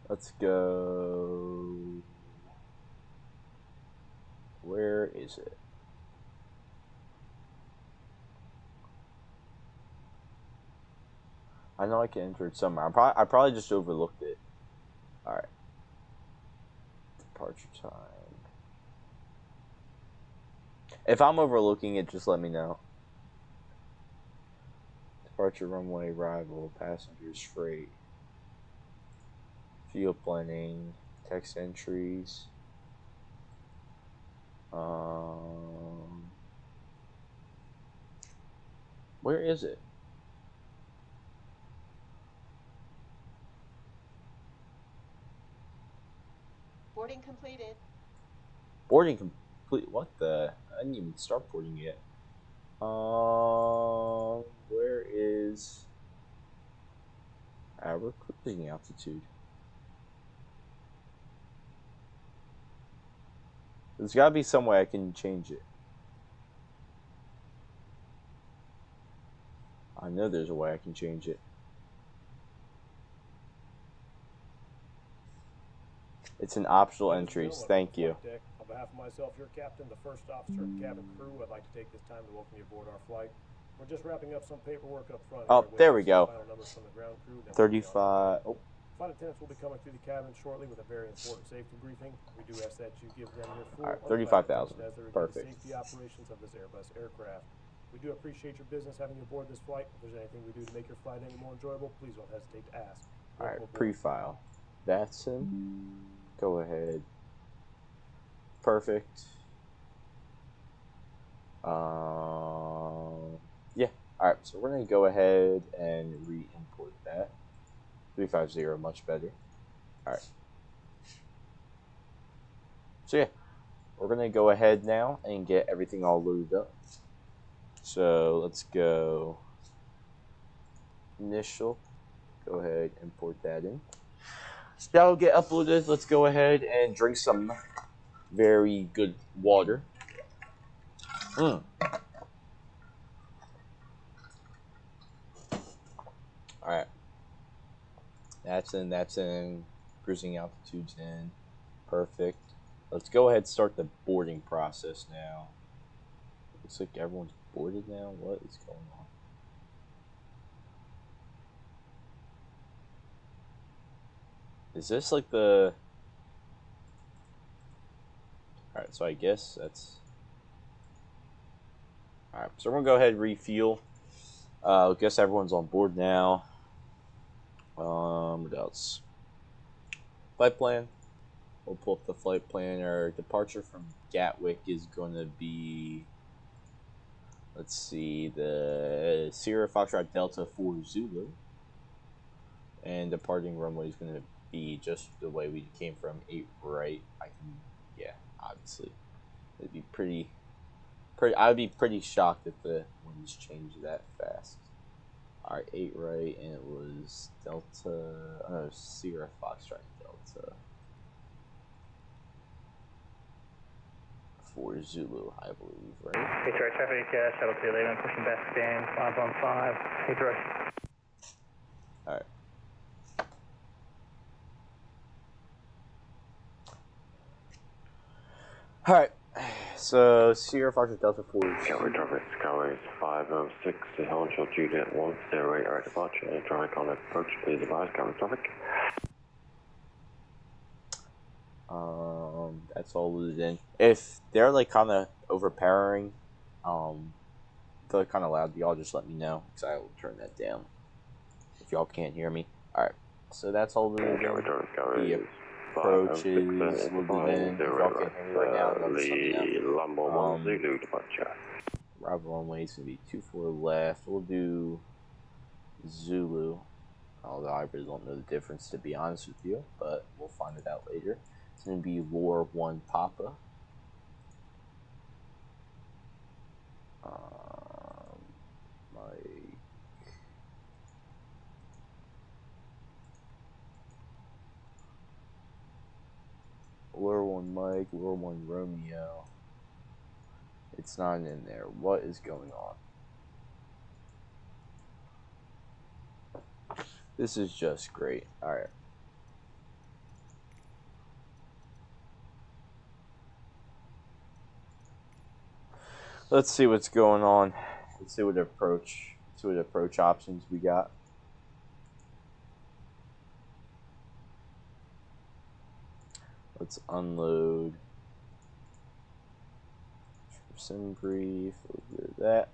Let's go. Where is it? I know I can enter it somewhere. I probably just overlooked it. All right. Departure time. If I'm overlooking it, just let me know. Departure runway arrival, passengers freight, fuel planning, text entries. Where is it? Boarding completed. Boarding complete. What the? I didn't even start boarding yet. Where is our cruising altitude? There's gotta be some way I can change it. I know there's a way I can change it. It's an optional entries. Thank you. On behalf of myself, your captain, the first officer, and cabin crew, I'd like to take this time to welcome you aboard our flight. We're just wrapping up some paperwork up front. Oh, there we go. Final numbers from the ground crew, 35. Oh. Flight attendants will be coming through the cabin shortly with a very important safety briefing. We do ask that you give them your full 35,000. as they review Perfect. the safety operations of this Airbus aircraft. We do appreciate your business having you aboard this flight. If there's anything we do to make your flight any more enjoyable, please don't hesitate to ask. Alright, pre-file. That's him. Go ahead. Perfect. Yeah. Alright, so we're going to go ahead and re-import that. 350, much better. Alright. So yeah, we're going to go ahead now and get everything all loaded up. So let's go initial. Go ahead, import that in. That'll get uploaded. Let's go ahead and drink some very good water. Alright. That's in. Cruising altitude's in. Perfect. Let's go ahead and start the boarding process now. Looks like everyone's boarded now. What is going on? Is this like the... Alright, so I guess that's... Alright, so we're going to go ahead and refuel. I guess everyone's on board now. What else? Flight plan. We'll pull up the flight plan. Our departure from Gatwick is going to be... Let's see, the Sierra Foxtrot Delta 4 Zulu. And departing runway is going to be just the way we came from, 8 right. I can yeah, obviously, it'd be pretty. I'd be pretty shocked if the winds changed that fast. All right, 8 right, and it was Delta. Oh, Sierra Foxtrot Delta. 4 Zulu, I believe, right? Hey, Troy, traffic, shuttle 211, pushing back stand, 515. Hey, Troy. Alright. Alright, so Sierra Foxtrot Delta 4 Gateway traffic, Skyway 506, the Hellenshaw Juliet 108, our departure, traffic on approach, please advise, Gateway traffic. That's all loaded in. If they're like kind of overpowering, they're kind of loud, y'all just let me know, because I will turn that down if y'all can't hear me. Alright, so that's all loaded in. Gateway traffic, Skyway The approach is loaded in. If y'all can't hear me right now, y'all just let me know. Lambo 1 Zulu departure. Arrival runway is going to be 24 left. We'll do Zulu. Although I really don't know the difference, to be honest with you, but we'll find it out later. It's going to be Lore 1 Papa. Mike. Lore 1 Mike, Lore 1 Romeo. It's not in there. What is going on? This is just great. Alright. Let's see what's going on. Let's see what approach options we got. Let's unload. Sim brief. We'll do that.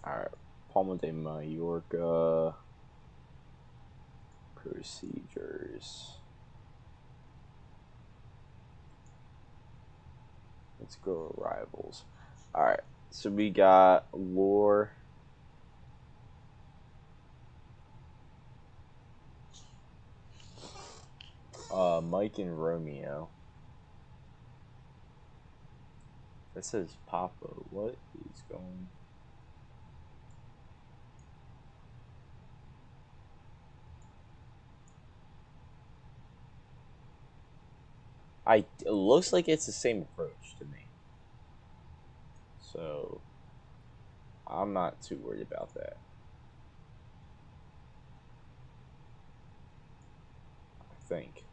Alright, Palma de Mallorca procedures. Let's go arrivals. Alright, so we got Lore. Mike and Romeo. That says Papa. What is going? It looks like it's the same approach to me. So I'm not too worried about that. I think.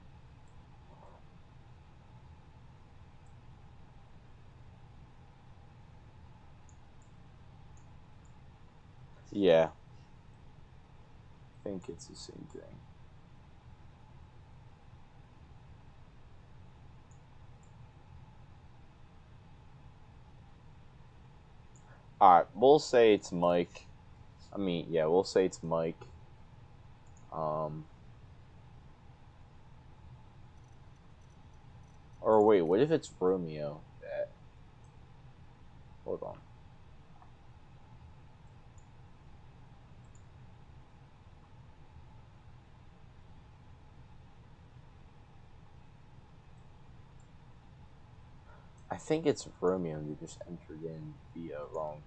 Yeah. I think it's the same thing. Alright, we'll say it's Mike. I mean, yeah, we'll say it's Mike. Or wait, what if it's Romeo? Hold on. I think it's Romeo and you just entered in the wrong.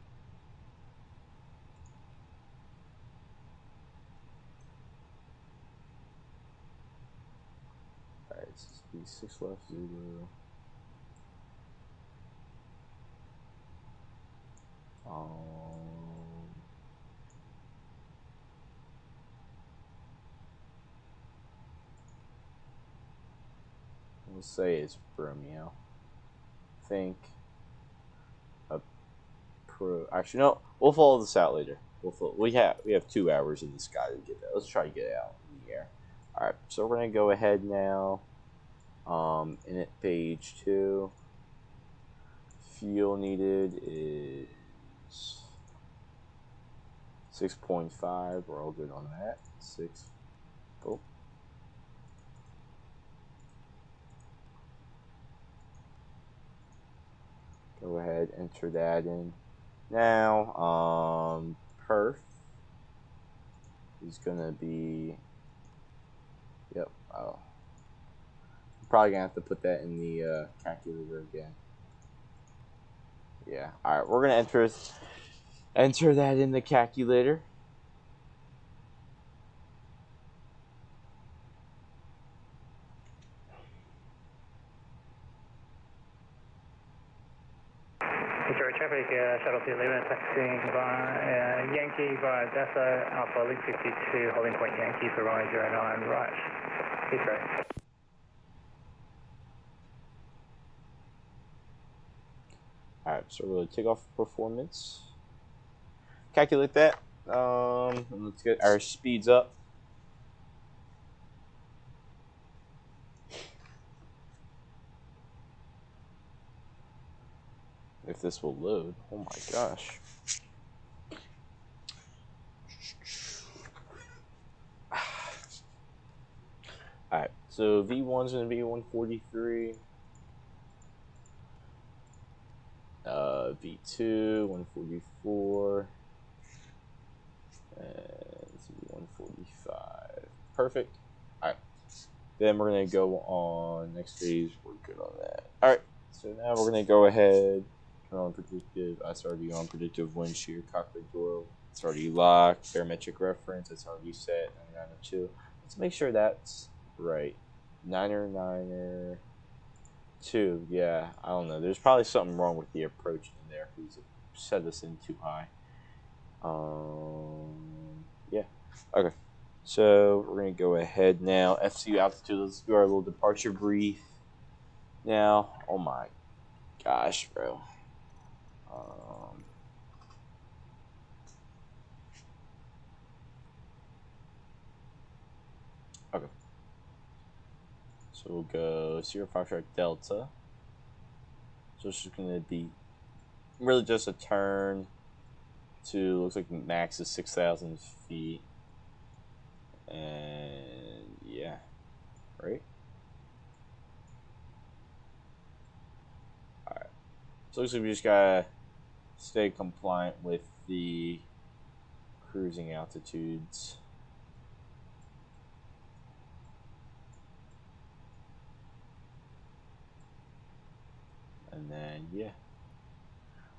Alright, it's just be 6 left, Zulu. We'll say it's Romeo. Think actually no, we'll follow this out later. We have 2 hours in the sky to get that. Let's try to get it out in the air. Alright, so we're gonna go ahead now. Init page 2. Fuel needed is 6.5. We're all good on that. 6. Oh. Go ahead, enter that in. Now, perf is gonna be, yep, oh. I'm probably gonna have to put that in the calculator again. Yeah, alright, we're gonna enter that in the calculator. Detroit traffic, shuttle to 11, taxiing by Yankee via Dasso, Alpha Link 52, holding point Yankee for runway 09, right. Heathrow. Alright, so we're going to take off performance. Calculate that. And let's get our speeds up. If this will load. Oh my gosh. Alright, so V1 is going to be 143. V2, 144. And 145. Perfect. Alright. Then we're going to go on next phase. We're good on that. Alright, so now we're going to go ahead. Turn on predictive. It's already on predictive wind shear, cockpit door. It's already locked. Barometric reference. It's already set. 902. Let's make sure that's right. 9er 2. Yeah, I don't know. There's probably something wrong with the approach in there because it set us in too high. Yeah. Okay. So we're gonna go ahead now. FCU altitude. Let's do our little departure brief. Now, oh my gosh, bro. Okay. So we'll go 05 Delta. So it's just gonna be really just a turn to, looks like max is 6,000 feet. And yeah, right? Alright. So looks like we just gotta stay compliant with the cruising altitudes. And then yeah.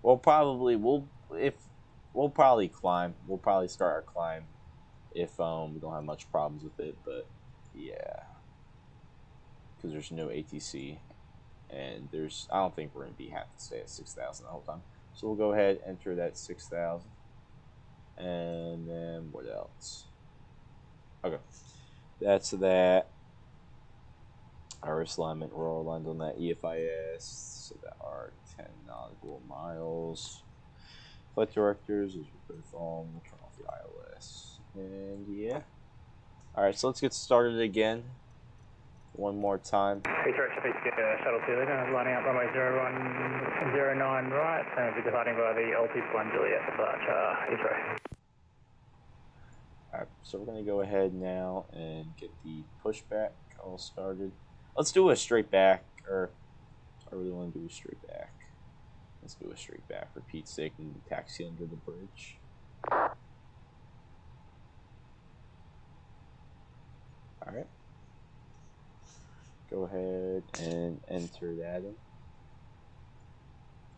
We'll probably climb. We'll probably start our climb if we don't have much problems with it, but yeah. Because there's no ATC. And I don't think we're gonna have to stay at 6,000 the whole time. So we'll go ahead, enter that 6,000. And then what else? Okay. That's that. Our alignment, we're all aligned on that EFIS. So that are 10 nautical miles. Flight directors, as we're both on, we'll turn off the ILS. And yeah. Alright, so let's get started again. One more time. Detroit traffic, shuttle to 11, lining up runway 0109, right, and we're departing by the Altice 1 Juliet departure, Heathrow. Alright, so we're going to go ahead now and get the pushback all started. Let's do a straight back, or I really want to do a straight back. Let's do a straight back for Pete's sake and taxi under the bridge. Alright. Go ahead and enter that in.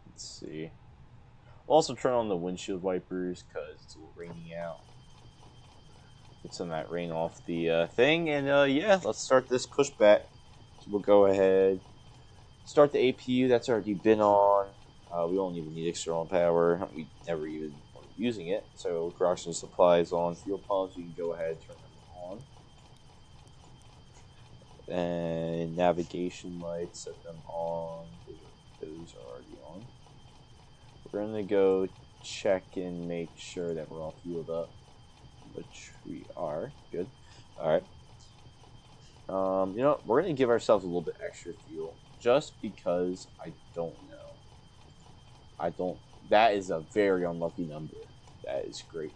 Let's see. We'll also turn on the windshield wipers because it's a little rainy out. Get some of that rain off the thing. And yeah, let's start this pushback. So we'll go ahead. Start the APU. That's already been on. We don't even need external power. We never even were using it. So oxygen supply is on. Fuel pumps, you can go ahead and turn them on. And navigation lights, set them on. Those are already on. We're going to go check and make sure that we're all fueled up, which we are. Good. Alright. You know, we're going to give ourselves a little bit extra fuel just because I don't know. That is a very unlucky number. That is great.